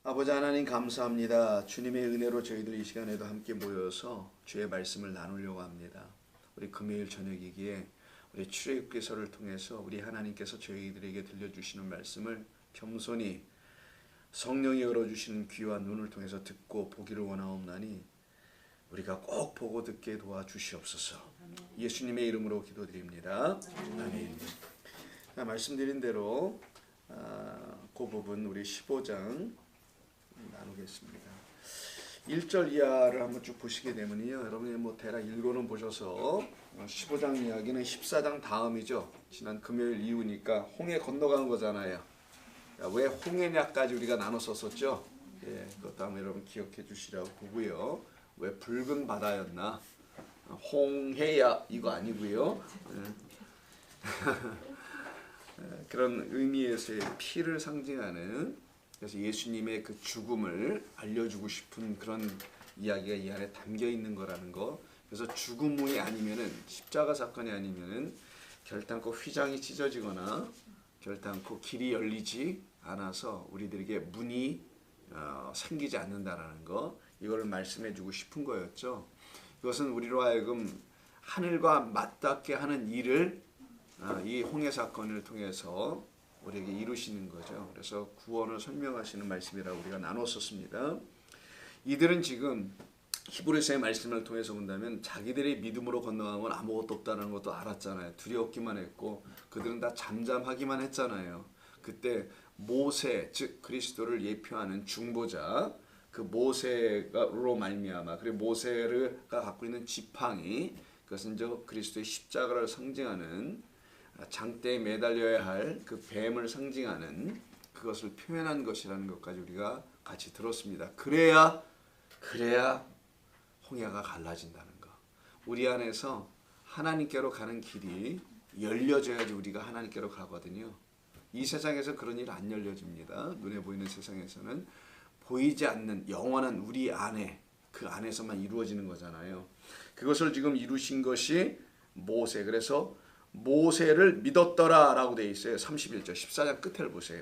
아버지 하나님 감사합니다. 주님의 은혜로 저희들 이 시간에도 함께 모여서 주의 말씀을 나누려고 합니다. 우리 금요일 저녁이기에 우리 출애굽기서를 통해서 우리 하나님께서 저희들에게 들려주시는 말씀을 겸손히 성령이 열어주시는 귀와 눈을 통해서 듣고 보기를 원하옵나니 우리가 꼭 보고 듣게 도와주시옵소서. 예수님의 이름으로 기도드립니다. 아멘. 말씀드린 대로 그 부분 우리 15장 나누겠습니다. 1절 이하를 한번 쭉 보시게 되면요, 여러분이 대략 읽어는 보셔서 15장 이야기는 14장 다음이죠. 지난 금요일 이후니까 홍해 건너간 거잖아요. 왜 홍해냐까지 우리가 나눴었죠. 예, 그것도 한번 여러분 기억해 주시라고 보고요. 왜 붉은 바다였나? 홍해야 이거 아니고요. 그런 의미에서의 피를 상징하는, 그래서 예수님의 그 죽음을 알려주고 싶은 그런 이야기가 이 안에 담겨 있는 거라는 거. 그래서 죽음이 아니면은, 십자가 사건이 아니면은 결단코 휘장이 찢어지거나 결단코 길이 열리지 않아서 우리들에게 문이 생기지 않는다라는 거, 이걸 말씀해주고 싶은 거였죠. 이것은 우리로 하여금 하늘과 맞닿게 하는 일을 이 홍해 사건을 통해서 우리에게 이루시는 거죠. 그래서 구원을 설명하시는 말씀이라고 우리가 나눴었습니다. 이들은 지금 히브리서의 말씀을 통해서 본다면 자기들의 믿음으로 건너간 건 아무것도 없다는 것도 알았잖아요. 두려웠기만 했고 그들은 다 잠잠하기만 했잖아요. 그때 모세, 즉 그리스도를 예표하는 중보자, 그 모세로 말미암아, 그리고 모세가 갖고 있는 지팡이, 그것은 저 그리스도의 십자가를 상징하는, 장대에 매달려야 할 그 뱀을 상징하는 그것을 표현한 것이라는 것까지 우리가 같이 들었습니다. 그래야 홍해가 갈라진다는 거. 우리 안에서 하나님께로 가는 길이 열려져야지 우리가 하나님께로 가거든요. 이 세상에서 그런 일 안 열려집니다. 눈에 보이는 세상에서는 보이지 않는 영원한 우리 안에, 그 안에서만 이루어지는 거잖아요. 그것을 지금 이루신 것이 모세. 그래서 모세를 믿었더라 라고 되어 있어요. 31절 14장 끝을 보세요.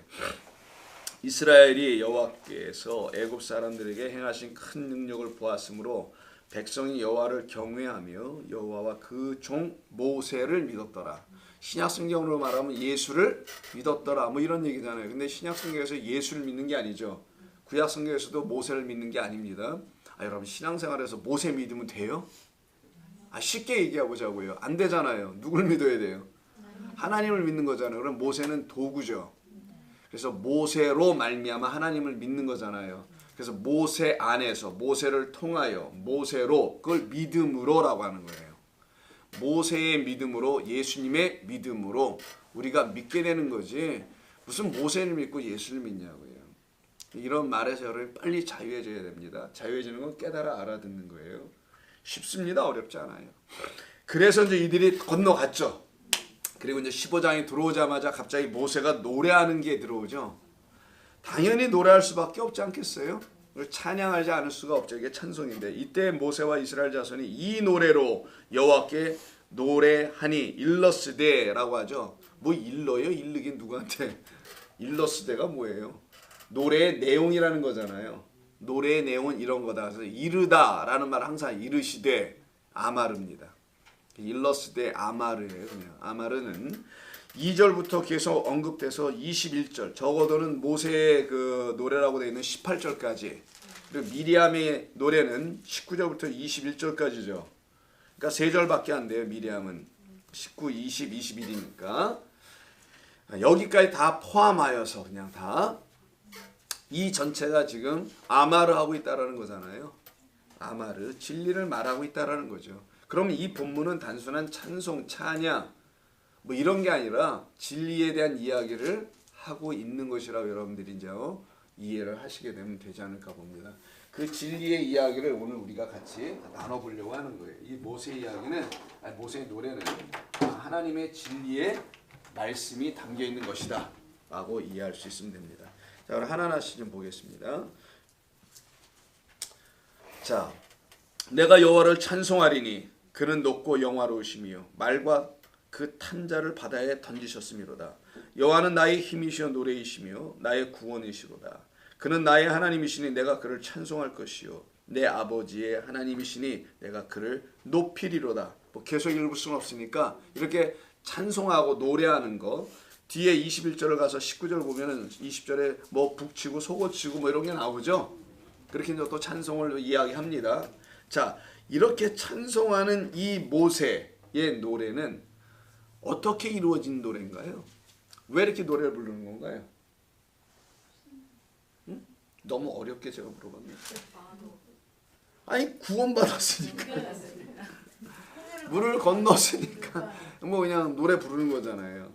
이스라엘이 여호와께서 애굽 사람들에게 행하신 큰 능력을 보았으므로 백성이 여호와를 경외하며 여호와와 그 종 모세를 믿었더라. 신약 성경으로 말하면 예수를 믿었더라, 뭐 이런 얘기잖아요. 근데 신약 성경에서 예수를 믿는 게 아니죠. 구약 성경에서도 모세를 믿는 게 아닙니다. 여러분 신앙생활에서 모세 믿으면 돼요? 쉽게 얘기해 보자고요. 안 되잖아요. 누굴 믿어야 돼요? 하나님을 믿는 거잖아요. 그럼 모세는 도구죠. 그래서 모세로 말미암아 하나님을 믿는 거잖아요. 그래서 모세 안에서, 모세를 통하여, 모세로, 그걸 믿음으로라고 하는 거예요. 모세의 믿음으로, 예수님의 믿음으로 우리가 믿게 되는 거지, 무슨 모세를 믿고 예수를 믿냐고요. 이런 말에서 여러분이 빨리 자유해져야 됩니다. 자유해지는 건 깨달아 알아듣는 거예요. 쉽습니다. 어렵지 않아요. 그래서 이제 이들이 건너갔죠. 그리고 이제 15장에 들어오자마자 갑자기 모세가 노래하는 게 들어오죠. 당연히 노래할 수밖에 없지 않겠어요? 찬양하지 않을 수가 없죠. 이게 찬송인데, 이때 모세와 이스라엘 자손이 이 노래로 여호와께 노래하니 일러스되라고 하죠. 뭐 일러요? 일르긴 누구한테? 일러스되가 뭐예요? 노래의 내용이라는 거잖아요. 노래의 내용은 이런 거다. 그래서 이르다라는 말 항상 이르시되 아마르입니다. 일러스되 아마르예요. 그냥 아마르는 2절부터 계속 언급돼서 21절, 적어도는 모세의 그 노래라고 되어 있는 18절까지, 그리고 미리암의 노래는 19절부터 21절까지죠. 그러니까 3절밖에 안 돼요. 미리암은 19, 20, 21이니까 여기까지 다 포함하여서 그냥 다 이 전체가 지금 아마르 하고 있다라는 거잖아요. 아마르, 진리를 말하고 있다라는 거죠. 그럼 이 본문은 단순한 찬송, 찬양 뭐 이런 게 아니라 진리에 대한 이야기를 하고 있는 것이라고 여러분들이 이제 이해를 하시게 되면 되지 않을까 봅니다. 그 진리의 이야기를 오늘 우리가 같이 나눠보려고 하는 거예요. 이 모세의 이야기는, 모세의 노래는 하나님의 진리의 말씀이 담겨 있는 것이다 라고 이해할 수 있으면 됩니다. 자, 그럼 하나하나씩 좀 보겠습니다. 자, 내가 여호와를 찬송하리니 그는 높고 영화로우시며 말과 그 탄자를 바다에 던지셨음이로다. 여호와는 나의 힘이시여 노래이시며 나의 구원이시로다. 그는 나의 하나님이시니 내가 그를 찬송할 것이요 내 아버지의 하나님이시니 내가 그를 높이리로다. 뭐 계속 읽을 수는 없으니까 이렇게 찬송하고 노래하는 거. 뒤에 21절을 가서 19절 보면은 20절에 뭐 북치고 속어치고 뭐 이런 게 나오죠. 그렇게 이제 또 찬송을 이야기합니다. 자, 이렇게 찬송하는 이 모세의 노래는 어떻게 이루어진 노래인가요? 왜 이렇게 노래를 부르는 건가요? 응? 너무 어렵게 제가 물어봤네요. 아니 구원받았으니까 물을 건넜으니까 뭐 그냥 노래 부르는 거잖아요.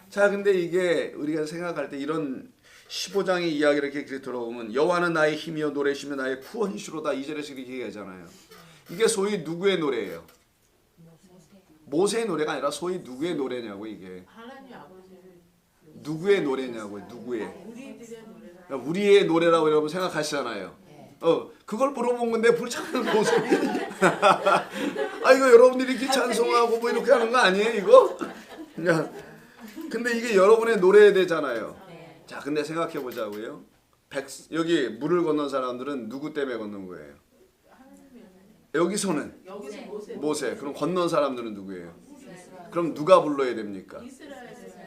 자, 근데 이게 우리가 생각할 때 이런 15장의 이야기를 이렇게 들어보면 여호와는 나의 힘이요 노래시며 나의 구원이시로다 2절에서 이렇게 얘기하잖아요. 이게 소위 누구의 노래예요? 모세의 노래가 아니라 소위 누구의 노래냐고. 이게 하나님 아버지를 누구의 노래냐고요. 누구의? 우리의 노래라고 여러분 생각하시잖아요. 그걸 물어본 건데 불창을 모세. 아, 이거 여러분들이 이렇게 찬송하고 뭐 이렇게 하는 거 아니에요 이거? 근데 이게 여러분의 노래에 되잖아요. 자, 근데 생각해 보자고요. 여기 물을 건넌 사람들은 누구 때문에 건넌 거예요? 여기서는 모세. 그럼 건넌 사람들은 누구예요? 그럼 누가 불러야 됩니까?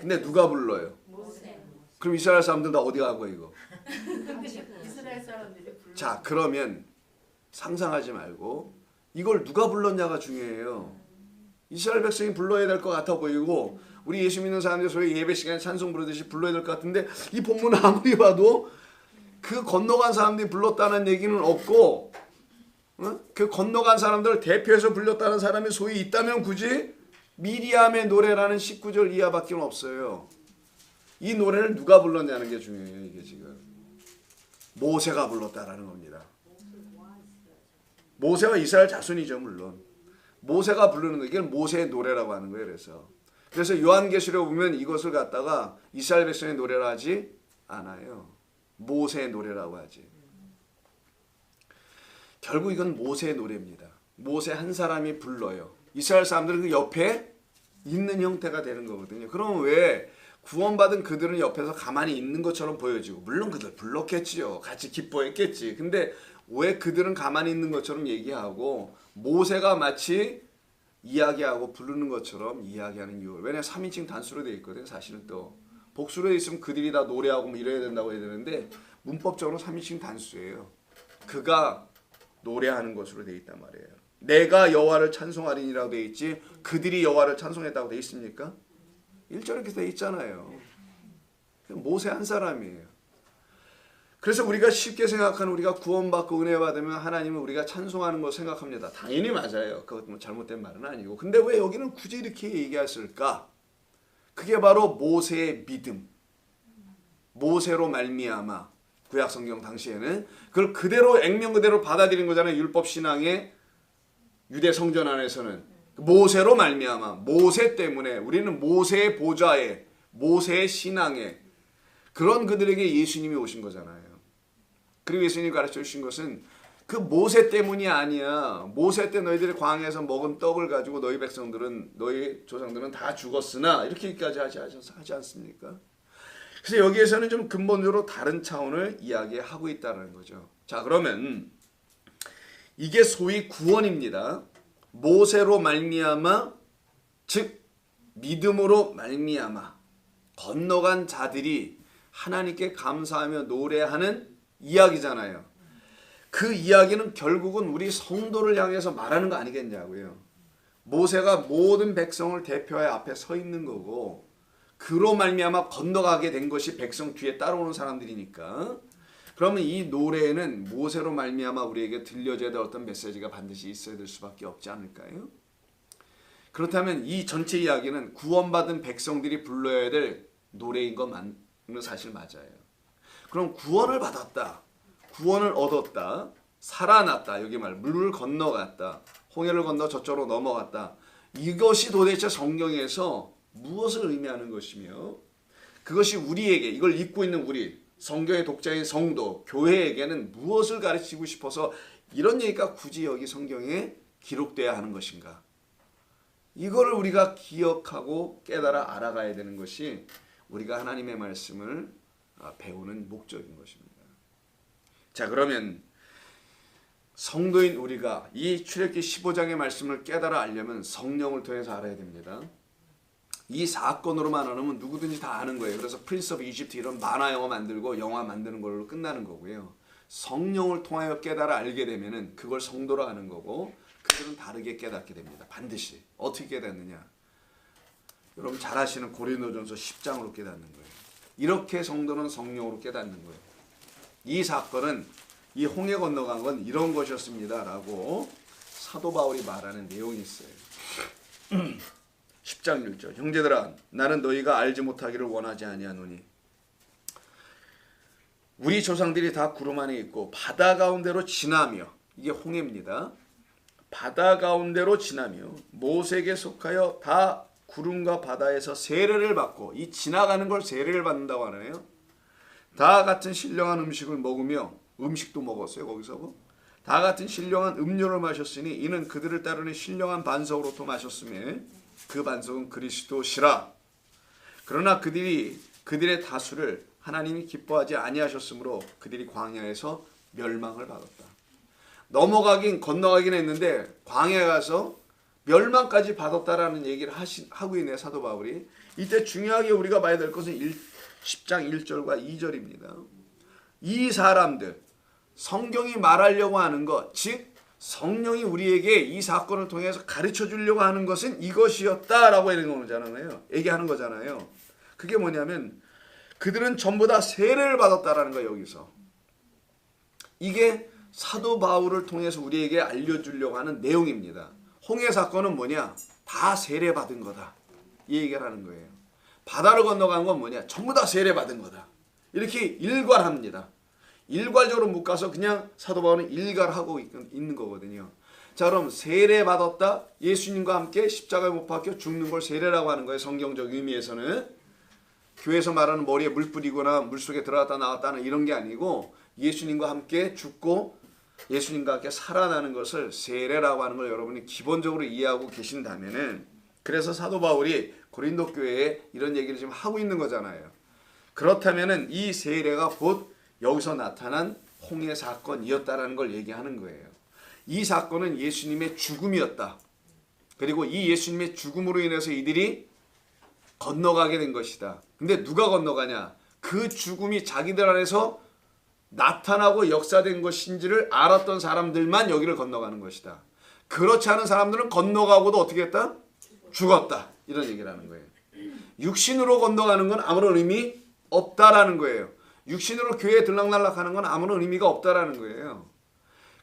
근데 누가 불러요? 그럼 이스라엘 사람들 다 어디 가고 이거? 자, 그러면 상상하지 말고 이걸 누가 불렀냐가 중요해요. 이스라엘 백성이 불러야 될 것 같아 보이고 우리 예수 믿는 사람들 소위 예배 시간에 찬송 부르듯이 불러야 될 것 같은데 이 본문을 아무리 봐도 그 건너간 사람들이 불렀다는 얘기는 없고 그 건너간 사람들을 대표해서 불렀다는 사람이 소위 있다면 굳이 미리암의 노래라는 19절 이하밖에 없어요. 이 노래를 누가 불렀냐는 게 중요해요. 이게 지금 모세가 불렀다라는 겁니다. 모세와 이스라엘 자손이죠. 물론 모세가 부르는 거, 이게 모세의 노래라고 하는 거예요. 그래서 요한계시록 보면 이것을 갖다가 이스라엘 백성의 노래라 하지 않아요. 모세의 노래라고 하지. 결국 이건 모세의 노래입니다. 모세 한 사람이 불러요. 이스라엘 사람들은 그 옆에 있는 형태가 되는 거거든요. 그럼 왜 구원받은 그들은 옆에서 가만히 있는 것처럼 보여지고, 물론 그들 불렀겠지요. 같이 기뻐했겠지. 근데 왜 그들은 가만히 있는 것처럼 얘기하고 모세가 마치 이야기하고 부르는 것처럼 이야기하는 이유. 왜냐하면 3인칭 단수로 되어 있거든요. 사실은 또 복수로 되어 있으면 그들이 다 노래하고 뭐 이래야 된다고 해야 되는데 문법적으로 3인칭 단수예요. 그가 노래하는 것으로 되어 있단 말이에요. 내가 여호와를 찬송하리니라고 되어 있지 그들이 여호와를 찬송했다고 되어 있습니까? 1절에 이렇게 되어 있잖아요. 모세 한 사람이에요. 그래서 우리가 쉽게 생각하는, 우리가 구원받고 은혜 받으면 하나님은 우리가 찬송하는 거 생각합니다. 당연히 맞아요. 그것 뭐 잘못된 말은 아니고. 근데 왜 여기는 굳이 이렇게 얘기했을까? 그게 바로 모세의 믿음. 모세로 말미암아 구약 성경 당시에는 그걸 그대로 액면 그대로 받아들인 거잖아요. 율법 신앙의 유대 성전 안에서는 모세로 말미암아, 모세 때문에 우리는 모세의 보좌에, 모세의 신앙에, 그런 그들에게 예수님이 오신 거잖아요. 그리고 예수님이 가르쳐 주신 것은 그 모세 때문이 아니야. 모세 때 너희들이 광야에서 먹은 떡을 가지고 너희 백성들은, 너희 조상들은 다 죽었으나, 이렇게까지 하지 않습니까? 그래서 여기에서는 좀 근본적으로 다른 차원을 이야기하고 있다는 거죠. 자, 그러면 이게 소위 구원입니다. 모세로 말미암아, 즉 믿음으로 말미암아 건너간 자들이 하나님께 감사하며 노래하는 이야기잖아요. 그 이야기는 결국은 우리 성도를 향해서 말하는 거 아니겠냐고요. 모세가 모든 백성을 대표하여 앞에 서 있는 거고, 그로 말미암아 건너가게 된 것이 백성 뒤에 따라오는 사람들이니까. 그러면 이 노래에는 모세로 말미암아 우리에게 들려줘야 될 어떤 메시지가 반드시 있어야 될 수밖에 없지 않을까요? 그렇다면 이 전체 이야기는 구원받은 백성들이 불러야 될 노래인 것만은 사실 맞아요. 그럼 구원을 받았다, 구원을 얻었다, 살아났다, 여기 말 물을 건너갔다, 홍해를 건너 저쪽으로 넘어갔다, 이것이 도대체 성경에서 무엇을 의미하는 것이며, 그것이 우리에게, 이걸 읽고 있는 우리 성경의 독자인 성도, 교회에게는 무엇을 가르치고 싶어서 이런 얘기가 굳이 여기 성경에 기록돼야 하는 것인가? 이거를 우리가 기억하고 깨달아 알아가야 되는 것이 우리가 하나님의 말씀을 배우는 목적인 것입니다. 자, 그러면 성도인 우리가 이 출애굽기 15장의 말씀을 깨달아 알려면 성령을 통해서 알아야 됩니다. 이 사건으로만 알면 누구든지 다 아는 거예요. 그래서 프린스 오브 이집트 이런 만화 영화 만들고 영화 만드는 걸로 끝나는 거고요. 성령을 통하여 깨달아 알게 되면은 그걸 성도로 아는 거고, 그들은 다르게 깨닫게 됩니다. 반드시. 어떻게 깨닫느냐? 여러분 잘 아시는 고린도전서 10장으로 깨닫는 거예요. 이렇게 성도는 성령으로 깨닫는 거예요. 이 사건은, 이 홍해 건너간 건 이런 것이었습니다 라고 사도 바울이 말하는 내용이 있어요. 10장 1절. 형제들아, 나는 너희가 알지 못하기를 원하지 아니하노니 우리 조상들이 다 구름 안에 있고 바다 가운데로 지나며, 이게 홍해입니다. 바다 가운데로 지나며 모세에게 속하여 다 구름과 바다에서 세례를 받고, 이 지나가는 걸 세례를 받는다고 하네요. 다 같은 신령한 음식을 먹으며, 음식도 먹었어요. 거기서 다 같은 신령한 음료를 마셨으니 이는 그들을 따르는 신령한 반석으로부터 마셨으며 그 반석은 그리스도시라. 그러나 그들의 다수를 하나님이 기뻐하지 아니하셨으므로 그들이 광야에서 멸망을 받았다. 건너가긴 했는데 광야에 가서 멸망까지 받았다라는 얘기를 하고 있네요, 사도 바울이. 이때 중요하게 우리가 봐야 될 것은 10장 1절과 2절입니다. 이 사람들, 성경이 말하려고 하는 것, 즉 성령이 우리에게 이 사건을 통해서 가르쳐 주려고 하는 것은 이것이었다라고 얘기하는 거잖아요. 그게 뭐냐면 그들은 전부 다 세례를 받았다라는 거예요. 여기서 이게 사도 바울을 통해서 우리에게 알려주려고 하는 내용입니다. 홍해 사건은 뭐냐? 다 세례 받은 거다, 이 얘기를 하는 거예요. 바다를 건너간 건 뭐냐? 전부 다 세례 받은 거다, 이렇게 일괄합니다. 일괄적으로 묶어서 그냥 사도 바울은 일괄하고 있는 거거든요. 자, 그럼 세례 받았다, 예수님과 함께 십자가에 못 박혀 죽는 걸 세례라고 하는 거예요. 성경적 의미에서는 교회에서 말하는 머리에 물 뿌리거나 물속에 들어갔다 나왔다는 이런 게 아니고, 예수님과 함께 죽고 예수님과 함께 살아나는 것을 세례라고 하는 걸 여러분이 기본적으로 이해하고 계신다면은, 그래서 사도 바울이 고린도 교회에 이런 얘기를 지금 하고 있는 거잖아요. 그렇다면은 이 세례가 곧 여기서 나타난 홍해 사건이었다라는 걸 얘기하는 거예요. 이 사건은 예수님의 죽음이었다. 그리고 이 예수님의 죽음으로 인해서 이들이 건너가게 된 것이다. 근데 누가 건너가냐? 그 죽음이 자기들 안에서 나타나고 역사된 것인지를 알았던 사람들만 여기를 건너가는 것이다. 그렇지 않은 사람들은 건너가고도 어떻게 했다? 죽었다. 이런 얘기를 하는 거예요. 육신으로 건너가는 건 아무런 의미 없다라는 거예요. 육신으로 교회에 들락날락하는 건 아무런 의미가 없다라는 거예요.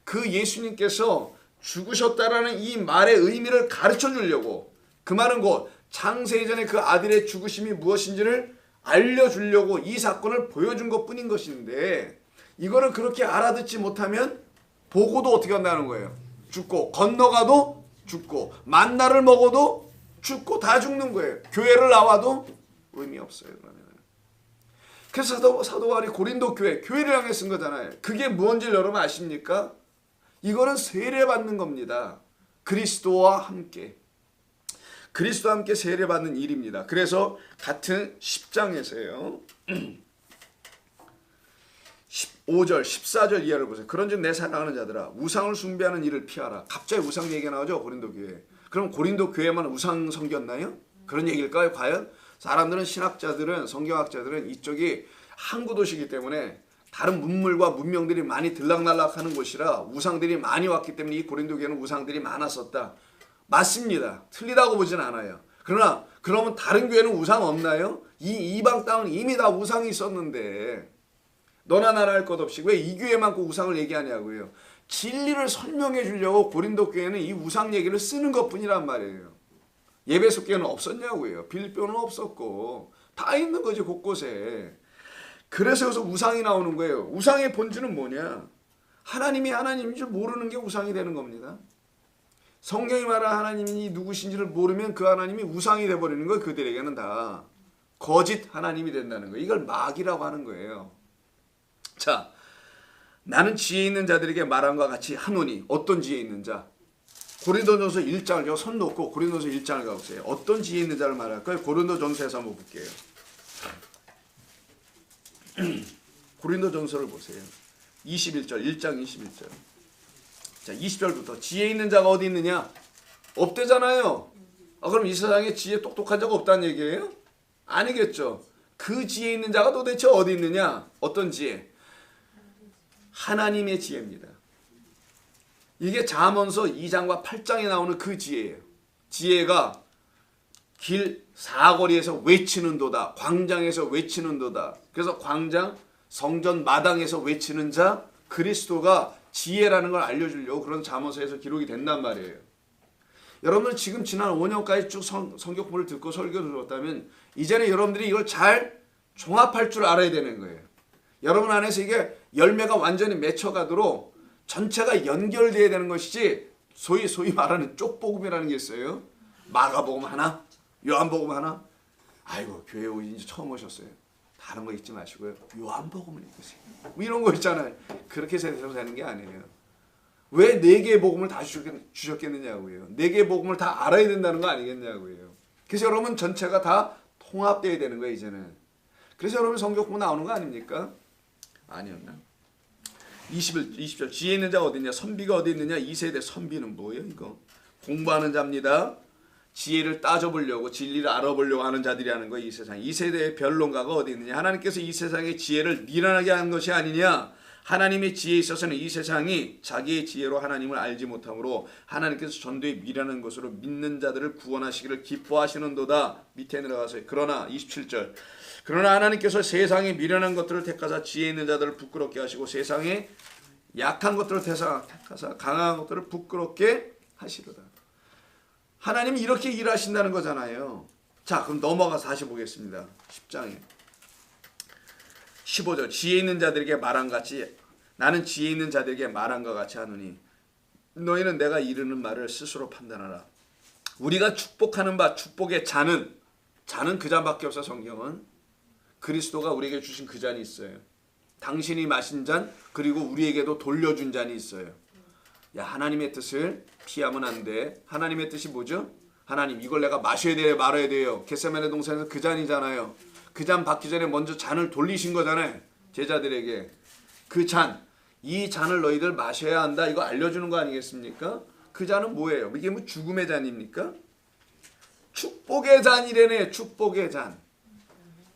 그 예수님께서 죽으셨다라는 이 말의 의미를 가르쳐 주려고, 그 말은 곧 창세 이전에 그 아들의 죽으심이 무엇인지를 알려주려고 이 사건을 보여준 것뿐인 것인데, 이거를 그렇게 알아듣지 못하면 보고도 어떻게 한다는 거예요? 죽고, 건너가도 죽고, 만나를 먹어도 죽고, 다 죽는 거예요. 교회를 나와도 의미 없어요. 그러면. 그래서 사도 바울이 고린도 교회를 향해 쓴 거잖아요. 그게 무엇인지 여러분 아십니까? 이거는 세례 받는 겁니다. 그리스도와 함께 세례 받는 일입니다. 그래서 같은 10장에서요 15절 14절 이하를 보세요. 그런즉 내 사랑하는 자들아, 우상을 숭배하는 일을 피하라. 갑자기 우상 얘기가 나오죠, 고린도 교회. 그럼 고린도 교회만 우상 섬겼나요? 그런 얘기일까요? 과연? 사람들은, 신학자들은, 성경학자들은 이쪽이 항구 도시이기 때문에 다른 문물과 문명들이 많이 들락날락하는 곳이라 우상들이 많이 왔기 때문에 이 고린도 교회는 우상들이 많았었다. 맞습니다. 틀리다고 보진 않아요. 그러나 그러면 다른 교회는 우상 없나요? 이 이방 땅은 이미 다 우상이 있었는데 너나 나나 할 것 없이 왜 이 교회만 그 우상을 얘기하냐고요. 진리를 설명해 주려고 고린도 교회는 이 우상 얘기를 쓰는 것뿐이란 말이에요. 예배소 교회는 없었냐고요. 빌립보는 없었고 다 있는 거지, 곳곳에. 그래서 여기서 우상이 나오는 거예요. 우상의 본질은 뭐냐? 하나님이 하나님인 줄 모르는 게 우상이 되는 겁니다. 성경이 말하는 하나님이 누구신지를 모르면 그 하나님이 우상이 돼버리는 거예요. 그들에게는 다 거짓 하나님이 된다는 거예요. 이걸 마귀라고 하는 거예요. 자, 나는 지혜 있는 자들에게 말함과 같이 하노니. 어떤 지혜 있는 자? 고린도전서 1장을 손 놓고 고린도전서 1장을 가보세요. 어떤 지혜 있는 자를 말할까요? 고린도전서에서 한번 볼게요. 고린도전서를 보세요. 21절, 1장 21절. 자, 20절부터 지혜 있는 자가 어디 있느냐? 없대잖아요. 그럼 이 세상에 지혜 똑똑한 자가 없다는 얘기예요? 아니겠죠. 그 지혜 있는 자가 도대체 어디 있느냐? 어떤 지혜? 하나님의 지혜입니다. 이게 잠언서 2장과 8장에 나오는 그 지혜예요. 지혜가 길 사거리에서 외치는도다. 광장에서 외치는도다. 그래서 광장, 성전 마당에서 외치는 자, 그리스도가 지혜라는 걸 알려주려고 그런 잠언서에서 기록이 된단 말이에요. 여러분들 지금 지난 5년까지 쭉 성경 공부를 듣고 설교를 들었다면 이제는 여러분들이 이걸 잘 종합할 줄 알아야 되는 거예요. 여러분 안에서 이게 열매가 완전히 맺혀가도록 전체가 연결돼야 되는 것이지 소위 말하는 쪽복음이라는 게 있어요. 마가복음 하나, 요한복음 하나. 아이고 교회 이제 처음 오셨어요. 다른 거 읽지 마시고요. 요한복음을 읽으세요. 뭐 이런 거 있잖아요. 그렇게 해서 되는 게 아니에요. 왜 4개의 복음을 다 주셨겠느냐고요. 4개의 복음을 다 알아야 된다는 거 아니겠냐고요. 그래서 여러분 전체가 다 통합돼야 되는 거예요 이제는. 그래서 여러분 성경 공부 나오는 거 아닙니까? 아니었나? 20절 지혜 있는 자가 어디 있냐? 선비가 어디 있느냐? 2세대 선비는 뭐예요 이거? 공부하는 자입니다. 지혜를 따져보려고 진리를 알아보려고 하는 자들이라는 거예요. 이 세상. 2세대의 변론가가 어디 있느냐? 하나님께서 이 세상의 지혜를 미련하게 한 것이 아니냐? 하나님의 지혜에 있어서는 이 세상이 자기의 지혜로 하나님을 알지 못하므로 하나님께서 전도에 미련한 것으로 믿는 자들을 구원하시기를 기뻐하시는도다. 밑에 내려가서 그러나 27절 그러나 하나님께서 세상에 미련한 것들을 택하사 지혜 있는 자들을 부끄럽게 하시고 세상에 약한 것들을 택하사 강한 것들을 부끄럽게 하시도다. 하나님이 이렇게 일하신다는 거잖아요. 자, 그럼 넘어가서 다시 보겠습니다. 10장에 15절 지혜 있는 자들에게 말한 같이 나는 지혜 있는 자들에게 말한 것 같이 하노니 너희는 내가 이르는 말을 스스로 판단하라. 우리가 축복하는 바 축복의 잔은 그 잔밖에 없어. 성경은 그리스도가 우리에게 주신 그 잔이 있어요. 당신이 마신 잔 그리고 우리에게도 돌려준 잔이 있어요. 야, 하나님의 뜻을 피하면 안 돼. 하나님의 뜻이 뭐죠? 하나님 이걸 내가 마셔야 돼요 말아야 돼요. 겟세마네 동산에서 그 잔이잖아요. 그 잔 받기 전에 먼저 잔을 돌리신 거잖아요. 제자들에게 그 잔, 이 잔을 너희들 마셔야 한다 이거 알려주는 거 아니겠습니까? 그 잔은 뭐예요? 이게 뭐 죽음의 잔입니까? 축복의 잔이래네. 축복의 잔.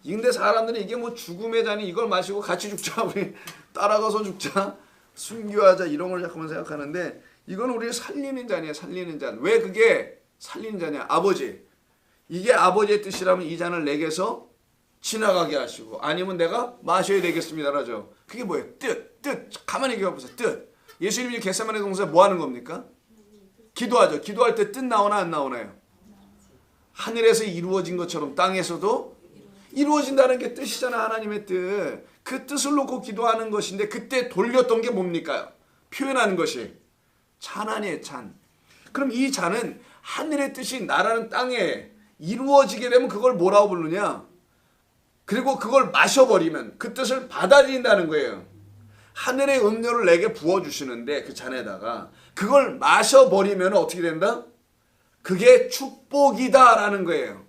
근데 사람들은 이게 뭐 죽음의 잔이 이걸 마시고 같이 죽자 우리 따라가서 죽자 순교하자 이런 걸 자꾸만 생각하는데 이건 우리를 살리는 잔이에요. 살리는 잔. 왜 그게 살리는 잔이야? 아버지. 이게 아버지의 뜻이라면 이 잔을 내게서 지나가게 하시고 아니면 내가 마셔야 되겠습니다라죠. 그게 뭐예요? 뜻. 가만히 기억해보세요. 뜻. 예수님이 겟세마네 동산에 뭐 하는 겁니까? 기도하죠. 기도할 때 뜻 나오나 안 나오나요? 하늘에서 이루어진 것처럼 땅에서도 이루어진다는 게 뜻이잖아. 하나님의 뜻. 그 뜻을 놓고 기도하는 것인데 그때 돌렸던 게 뭡니까? 표현하는 것이 잔 아니에요. 잔. 그럼 이 잔은 하늘의 뜻이 나라는 땅에 이루어지게 되면 그걸 뭐라고 부르냐? 그리고 그걸 마셔버리면 그 뜻을 받아들인다는 거예요. 하늘의 음료를 내게 부어주시는데 그 잔에다가 그걸 마셔버리면 어떻게 된다? 그게 축복이다라는 거예요.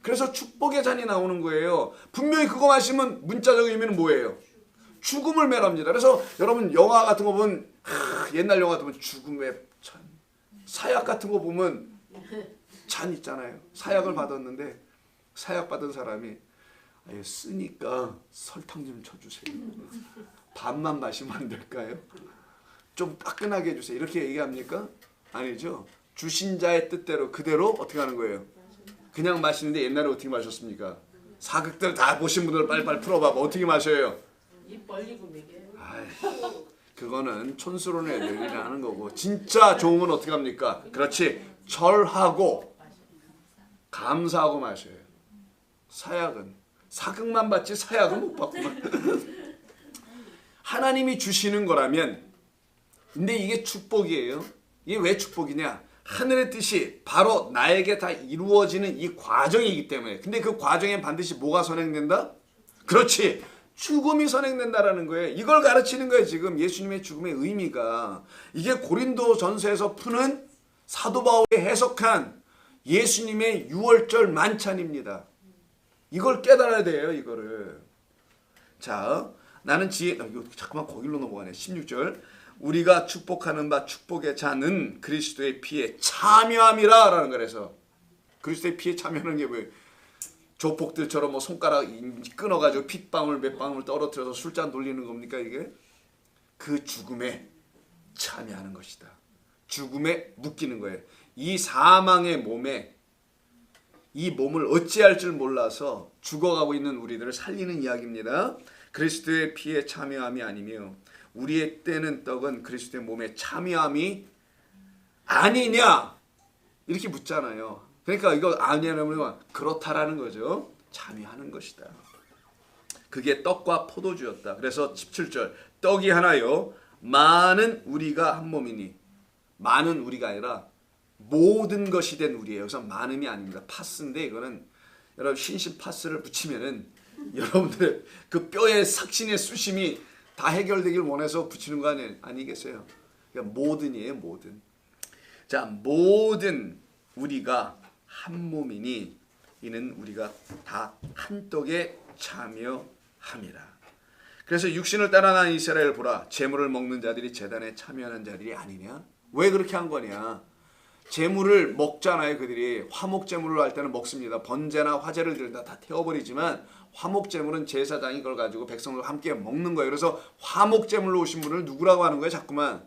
그래서 축복의 잔이 나오는 거예요. 분명히 그거 마시면 문자적 의미는 뭐예요? 죽음을 말합니다. 그래서 여러분 영화 같은 거 보면 옛날 영화 같은 거 보면 죽음의 잔, 사약 같은 거 보면 잔 있잖아요. 사약을 받았는데 사약 받은 사람이 쓰니까 설탕 좀 쳐주세요. 반만 마시면 안 될까요? 좀 따끈하게 해주세요. 이렇게 얘기합니까? 아니죠. 주신 자의 뜻대로 그대로 어떻게 하는 거예요? 그냥 마시는데 옛날에 어떻게 마셨습니까? 사극들 다 보신 분들 빨리빨리 풀어봐봐. 어떻게 마셔요? 입 벌리고 먹여요. 그거는 촌스러운 애들이 하는 거고 진짜 좋은 건 어떻게 합니까? 그렇지. 절하고 감사하고 마셔요. 사약은 사극만 받지 사약은 못 받구만. 하나님이 주시는 거라면 근데 이게 축복이에요. 이게 왜 축복이냐? 하늘의 뜻이 바로 나에게 다 이루어지는 이 과정이기 때문에. 근데 그 과정에 반드시 뭐가 선행된다? 그렇지. 죽음이 선행된다라는 거예요. 이걸 가르치는 거예요. 지금 예수님의 죽음의 의미가. 이게 고린도 전서에서 푸는 사도 바울이 해석한 예수님의 유월절 만찬입니다. 이걸 깨달아야 돼요. 이거를. 자, 나는 이거 잠깐만 거길로 넘어가네. 16절. 우리가 축복하는 바 축복의 자는 그리스도의 피에 참여함이라 라는 거라서 그리스도의 피에 참여하는 게 뭐예요? 조폭들처럼 뭐 손가락 끊어가지고 핏방울 몇 방울 떨어뜨려서 술잔 돌리는 겁니까 이게? 그 죽음에 참여하는 것이다. 죽음에 묶이는 거예요. 이 사망의 몸에 이 몸을 어찌할 줄 몰라서 죽어가고 있는 우리들을 살리는 이야기입니다. 그리스도의 피에 참여함이 아니며 우리의 때는 떡은 그리스도의 몸에 참여함이 아니냐 이렇게 묻잖아요. 그러니까 이거 아니냐면 그렇다라는 거죠. 참여하는 것이다. 그게 떡과 포도주였다. 그래서 17절 떡이 하나요 많은 우리가 한 몸이니 많은 우리가 아니라 모든 것이 된 우리예요. 그래서 많음이 아닙니다. 파스인데 이거는 여러분 신신 파스를 붙이면은 여러분들의 그 뼈의 삭신의 수심이 다 해결되길 원해서 붙이는 거 아니겠어요? 그러니까 모든이에요. 모든. 자, 모든 우리가 한 몸이니 이는 우리가 다 한 떡에 참여함이라. 그래서 육신을 따라 난 이스라엘 보라 제물을 먹는 자들이 제단에 참여하는 자들이 아니냐? 왜 그렇게 한 거냐? 제물을 먹잖아요. 그들이 화목 제물을 할 때는 먹습니다. 번제나 화제를 드린다 다 태워버리지만 화목 제물은 제사장이 그걸 가지고 백성들과 함께 먹는 거예요. 그래서 화목 제물로 오신 분을 누구라고 하는 거예요? 자꾸만.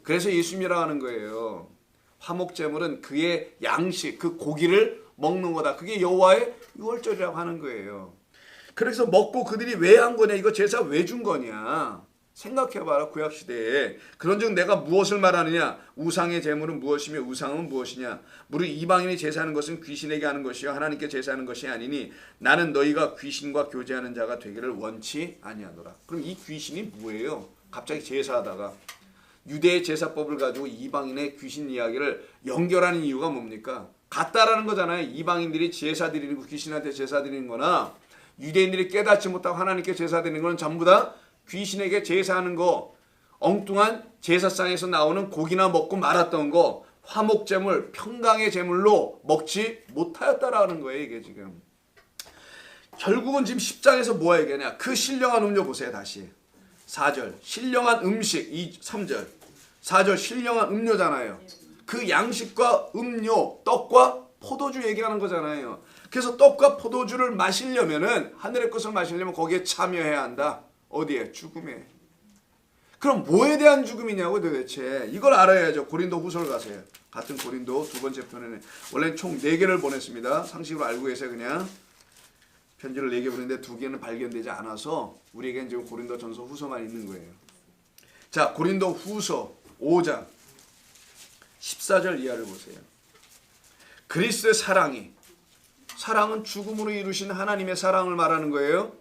그래서 예수님이라고 하는 거예요. 화목 제물은 그의 양식, 그 고기를 먹는 거다. 그게 여호와의 유월절이라고 하는 거예요. 그래서 먹고 그들이 왜 한 거냐? 이거 제사 왜 준 거냐? 생각해봐라. 구약시대에 그런즉 내가 무엇을 말하느냐? 우상의 제물은 무엇이며 우상은 무엇이냐? 무릇 이방인이 제사하는 것은 귀신에게 하는 것이요 하나님께 제사하는 것이 아니니 나는 너희가 귀신과 교제하는 자가 되기를 원치 아니하노라. 그럼 이 귀신이 뭐예요? 갑자기 제사하다가 유대의 제사법을 가지고 이방인의 귀신 이야기를 연결하는 이유가 뭡니까? 같다라는 거잖아요. 이방인들이 제사 드리는 거 귀신한테 제사 드리는 거나 유대인들이 깨닫지 못하고 하나님께 제사 드리는 건 전부 다 귀신에게 제사하는 거, 엉뚱한 제사상에서 나오는 고기나 먹고 말았던 거, 화목제물, 평강의 제물로 먹지 못하였다라는 거예요. 이게 지금. 결국은 지금 10장에서 뭐가 얘기하냐? 그 신령한 음료 보세요. 다시. 4절. 신령한 음식. 3절. 4절. 신령한 음료잖아요. 그 양식과 음료, 떡과 포도주 얘기하는 거잖아요. 그래서 떡과 포도주를 마시려면은 하늘의 것을 마시려면 거기에 참여해야 한다. 어디에? 죽음에. 그럼 뭐에 대한 죽음이냐고 도대체. 이걸 알아야죠. 고린도 후서를 가세요. 같은 고린도 두 번째 편에는 원래는 총 4개를 보냈습니다. 상식으로 알고 계세요. 그냥 편지를 4개 보냈는데 2개는 발견되지 않아서 우리에겐 지금 고린도 전서 후서만 있는 거예요. 자, 고린도 후서 5장 14절 이하를 보세요. 그리스도의 사랑은 죽음으로 이루신 하나님의 사랑을 말하는 거예요.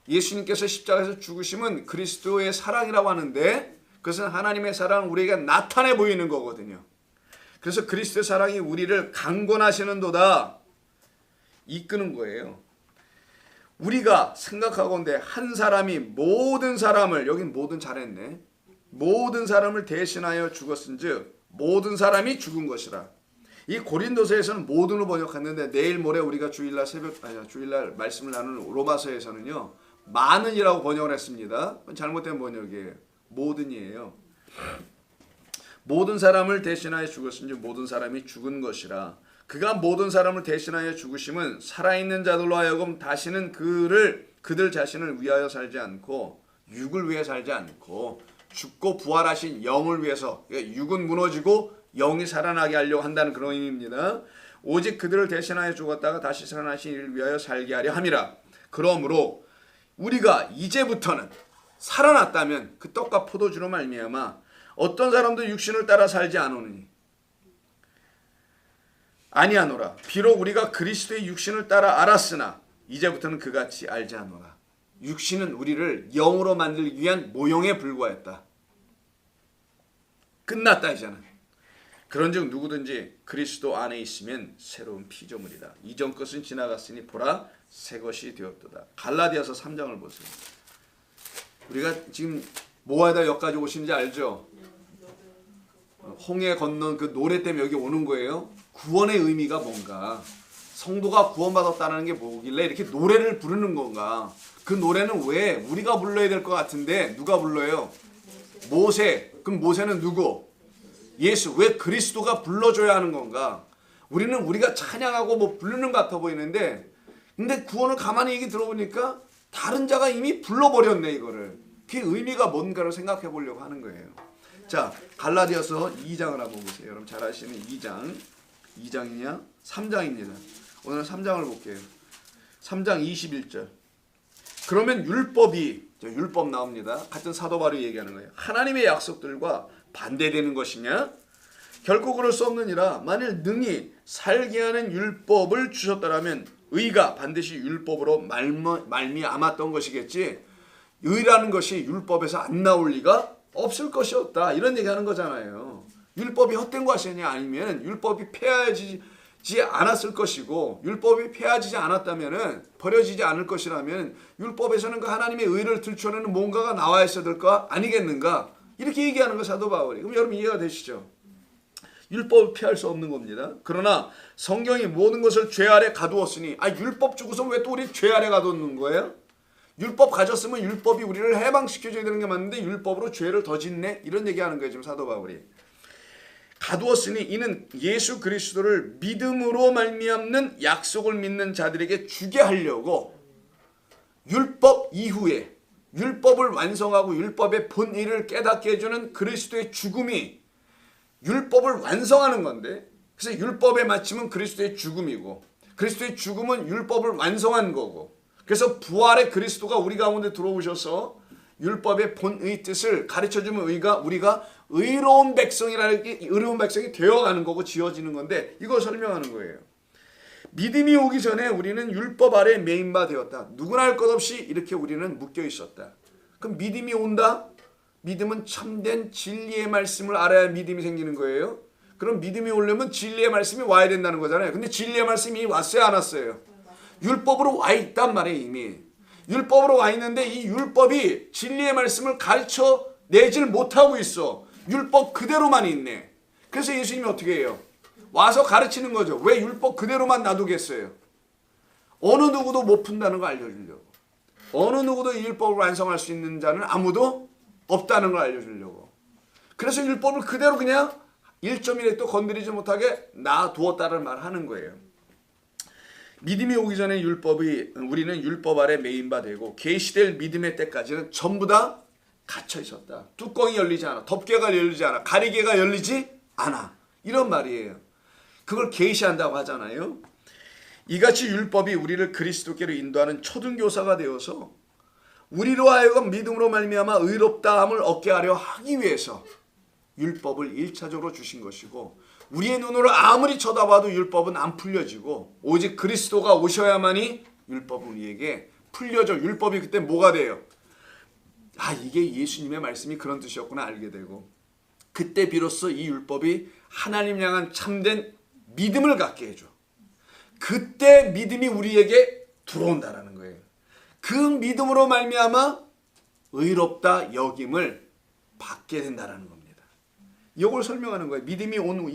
예수님께서 십자가에서 죽으심은 그리스도의 사랑이라고 하는데 그것은 하나님의 사랑을 우리에게 나타내 보이는 거거든요. 그래서 그리스도의 사랑이 우리를 강권하시는도다 이끄는 거예요. 우리가 생각하건대 한 사람이 모든 사람을, 여긴 모든 잘했네, 모든 사람을 대신하여 죽었은즉 모든 사람이 죽은 것이라. 이 고린도서에서는 모든으로 번역했는데 내일 모레 우리가 주일날 말씀을 나누는 로마서에서는요 많은이라고 번역을 했습니다. 잘못된 번역이에요. 모든이에요. 모든 사람을 대신하여 죽었은지 모든 사람이 죽은 것이라. 그가 모든 사람을 대신하여 죽으심은 살아있는 자들로 하여금 다시는 그들 자신을 위하여 살지 않고 육을 위해 살지 않고 죽고 부활하신 영을 위해서, 육은 무너지고 영이 살아나게 하려고 한다는 그런 의미입니다. 오직 그들을 대신하여 죽었다가 다시 살아나신 이를 위하여 살게 하려 함이라. 그러므로 우리가 이제부터는 살아났다면 그 떡과 포도주로 말미암아 어떤 사람도 육신을 따라 살지 않으니 아니하노라. 비록 우리가 그리스도의 육신을 따라 알았으나 이제부터는 그같이 알지 않노라. 육신은 우리를 영으로 만들기 위한 모형에 불과했다. 끝났다 이제는. 그런즉 누구든지 그리스도 안에 있으면 새로운 피조물이다. 이전 것은 지나갔으니 보라 새 것이 되었도다. 갈라디아서 3장을 보세요. 우리가 지금 뭐하다 여기까지 오신지 알죠? 홍해 건넌 그 노래 때문에 여기 오는 거예요. 구원의 의미가 뭔가. 성도가 구원받았다는 게 뭐길래 이렇게 노래를 부르는 건가? 그 노래는 왜 우리가 불러야 될 것 같은데 누가 불러요? 모세. 그럼 모세는 누구? 예수. 왜 그리스도가 불러줘야 하는 건가? 우리는 우리가 찬양하고 뭐 부르는 것 같아 보이는데 근데 구원을 가만히 얘기 들어보니까 다른 자가 이미 불러버렸네 이거를. 그 의미가 뭔가를 생각해 보려고 하는 거예요. 자, 갈라디아서 2장을 한번 보세요. 여러분 잘 아시는 2장. 2장이냐? 3장입니다. 오늘 3장을 볼게요. 3장 21절. 그러면 율법 나옵니다. 같은 사도 바울이 얘기하는 거예요. 하나님의 약속들과 반대되는 것이냐? 결코 그럴 수 없느니라. 만일 능히 살게 하는 율법을 주셨다라면 의가 반드시 율법으로 말미암았던 것이겠지. 의라는 것이 율법에서 안 나올 리가 없을 것이었다. 이런 얘기하는 거잖아요. 율법이 헛된 것이냐 아니면 율법이 폐하지지 않았을 것이고 율법이 폐하지지 않았다면은 버려지지 않을 것이라면 율법에서는 그 하나님의 의를 들춰내는 뭔가가 나와 있어야 될 거 아니겠는가? 이렇게 얘기하는 거 사도 바울이. 그럼 여러분 이해가 되시죠? 율법을 피할 수 없는 겁니다. 그러나 성경이 모든 것을 죄 아래 가두었으니 율법 주고서 왜 또 우리 죄 아래 가두는 거예요? 율법 가졌으면 율법이 우리를 해방시켜줘야 되는 게 맞는데 율법으로 죄를 더 짓네? 이런 얘기하는 거예요 지금 사도 바울이. 가두었으니 이는 예수 그리스도를 믿음으로 말미암는 약속을 믿는 자들에게 주게 하려고 율법 이후에 율법을 완성하고 율법의 본의를 깨닫게 해주는 그리스도의 죽음이 율법을 완성하는 건데 그래서 율법의 마침은 그리스도의 죽음이고 그리스도의 죽음은 율법을 완성한 거고 그래서 부활의 그리스도가 우리 가운데 들어오셔서 율법의 본의 뜻을 가르쳐주면 우리가 의로운 백성이라는 게 의로운 백성이 되어가는 거고 지어지는 건데 이걸 설명하는 거예요. 믿음이 오기 전에 우리는 율법 아래 매인바 되었다. 누구나 할 것 없이 이렇게 우리는 묶여 있었다. 그럼 믿음이 온다? 믿음은 참된 진리의 말씀을 알아야 믿음이 생기는 거예요. 그럼 믿음이 오려면 진리의 말씀이 와야 된다는 거잖아요. 근데 진리의 말씀이 왔어요 안 왔어요? 율법으로 와 있단 말이에요 이미. 율법으로 와 있는데 이 율법이 진리의 말씀을 가르쳐 내질 못하고 있어. 율법 그대로만 있네. 그래서 예수님이 어떻게 해요? 와서 가르치는 거죠. 왜 율법 그대로만 놔두겠어요? 어느 누구도 못 푼다는 거 알려주려고. 어느 누구도 이 율법을 완성할 수 있는 자는 아무도 없다는 걸 알려주려고. 그래서 율법을 그대로 그냥 1.1에 건드리지 못하게 놔두었다는 말을 하는 거예요. 믿음이 오기 전에 우리는 율법 아래 매인바 되고 계시될 믿음의 때까지는 전부 다 갇혀 있었다. 뚜껑이 열리지 않아. 덮개가 열리지 않아. 가리개가 열리지 않아. 이런 말이에요. 그걸 계시한다고 하잖아요. 이같이 율법이 우리를 그리스도께로 인도하는 초등교사가 되어서 우리로 하여금 믿음으로 말미암아 의롭다함을 얻게 하려 하기 위해서 율법을 1차적으로 주신 것이고 우리의 눈으로 아무리 쳐다봐도 율법은 안 풀려지고 오직 그리스도가 오셔야만이 율법은 우리에게 풀려져. 율법이 그때 뭐가 돼요? 이게 예수님의 말씀이 그런 뜻이었구나 알게 되고 그때 비로소 이 율법이 하나님 향한 참된 믿음을 갖게 해줘. 그때 믿음이 우리에게 들어온다라는 거예요. 그 믿음으로 말미암아 의롭다 여김을 받게 된다라는 겁니다. 이걸 설명하는 거예요. 믿음이 온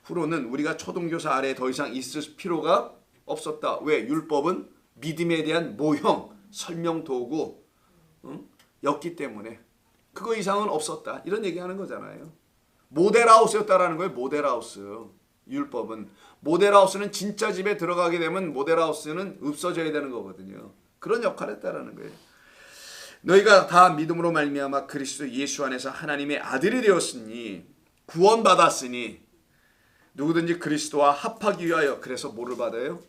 후로는 우리가 초등교사 아래에 더 이상 있을 필요가 없었다. 왜? 율법은 믿음에 대한 모형, 설명 도구 였기 때문에 그거 이상은 없었다. 이런 얘기하는 거잖아요. 모델하우스였다라는 거예요. 모델하우스. 율법은. 모델하우스는 진짜 집에 들어가게 되면 모델하우스는 없어져야 되는 거거든요. 그런 역할을 했다라는 거예요. 너희가 다 믿음으로 말미암아 그리스도 예수 안에서 하나님의 아들이 되었으니 구원받았으니 누구든지 그리스도와 합하기 위하여 그래서 뭐를 받아요?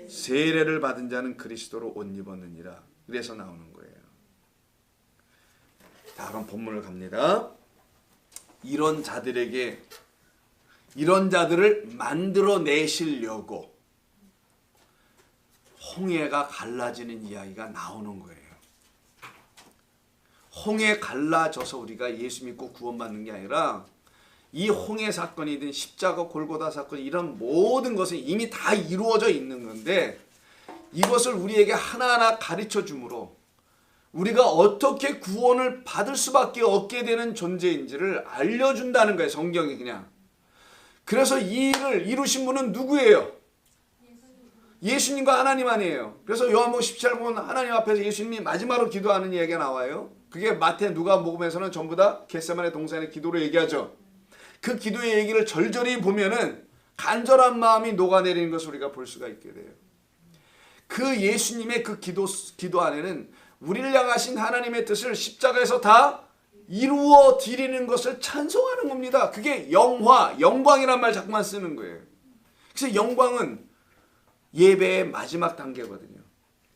세례를 받은 자는 그리스도로 옷 입었느니라. 그래서 나오는 거예요. 자, 그럼 본문을 갑니다. 이런 자들을 만들어내시려고 홍해가 갈라지는 이야기가 나오는 거예요. 홍해 갈라져서 우리가 예수 믿고 구원받는 게 아니라 이 홍해 사건이든 십자가 골고다 사건 이런 모든 것은 이미 다 이루어져 있는 건데 이것을 우리에게 하나하나 가르쳐 주므로 우리가 어떻게 구원을 받을 수밖에 없게 되는 존재인지를 알려준다는 거예요. 성경이 그냥. 그래서 이 일을 이루신 분은 누구예요? 예수님과 하나님 아니에요. 그래서 요한복음 17장 보면 하나님 앞에서 예수님이 마지막으로 기도하는 얘기가 나와요. 그게 마태 누가복음에서는 전부 다 겟세마네 동산의 기도로 얘기하죠. 그 기도의 얘기를 절절히 보면은 간절한 마음이 녹아내리는 것을 우리가 볼 수가 있게 돼요. 그 예수님의 그 기도 안에는 우리를 향하신 하나님의 뜻을 십자가에서 다 이루어 드리는 것을 찬송하는 겁니다. 그게 영광이란 말 자꾸만 쓰는 거예요. 그래서 영광은 예배의 마지막 단계거든요.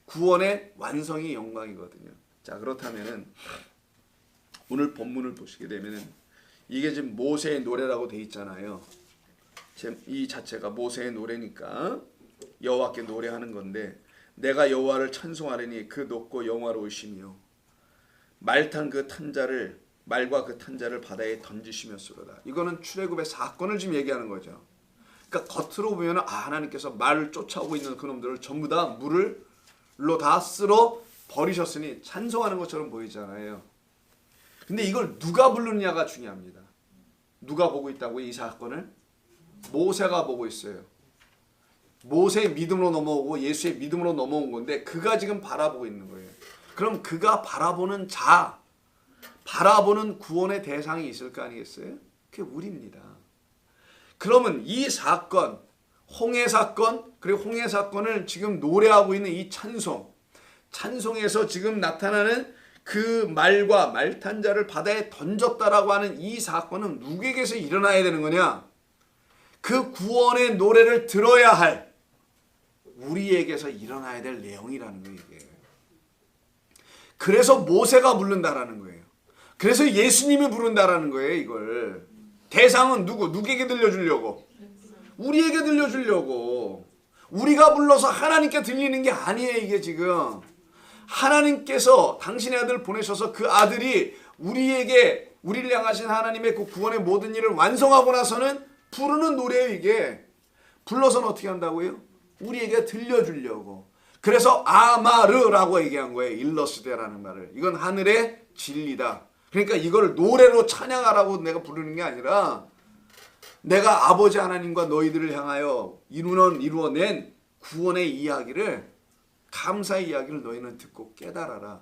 구원의 완성이 영광이거든요. 자, 그렇다면은 오늘 본문을 보시게 되면은 이게 지금 모세의 노래라고 돼 있잖아요. 이 자체가 모세의 노래니까 여호와께 노래하는 건데, 내가 여호와를 찬송하리니 그 높고 영화로우시며 말과 그 탄자를 바다에 던지시면서로다. 이거는 출애굽의 사건을 지금 얘기하는 거죠. 그러니까 겉으로 보면 하나님께서 말을 쫓아오고 있는 그놈들을 전부 다 물로 다 쓸어 버리셨으니 찬송하는 것처럼 보이잖아요. 근데 이걸 누가 부르느냐가 중요합니다. 누가 보고 있다고요? 이 사건을? 모세가 보고 있어요. 모세의 믿음으로 넘어오고 예수의 믿음으로 넘어온 건데 그가 지금 바라보고 있는 거예요. 그럼 그가 바라보는 바라보는 구원의 대상이 있을 거 아니겠어요? 그게 우리입니다. 그러면 이 사건, 홍해 사건, 그리고 홍해 사건을 지금 노래하고 있는 이 찬송에서 지금 나타나는 그 말과 말탄자를 바다에 던졌다라고 하는 이 사건은 누구에게서 일어나야 되는 거냐? 그 구원의 노래를 들어야 할 우리에게서 일어나야 될 내용이라는 거예요. 이게. 그래서 모세가 부른다라는 거예요. 그래서 예수님이 부른다라는 거예요. 이걸. 대상은 누구에게 들려주려고? 우리에게 들려주려고. 우리가 불러서 하나님께 들리는 게 아니에요. 이게 지금. 하나님께서 당신의 아들을 보내셔서 그 아들이 우리를 향하신 하나님의 그 구원의 모든 일을 완성하고 나서는 부르는 노래예요. 이게. 불러서는 어떻게 한다고요? 우리에게 들려주려고. 그래서 아마르라고 얘기한 거예요. 일러스데라는 말을. 이건 하늘의 진리다. 그러니까 이걸 노래로 찬양하라고 내가 부르는 게 아니라 내가 아버지 하나님과 너희들을 향하여 이루어낸 구원의 이야기를, 감사의 이야기를 너희는 듣고 깨달아라.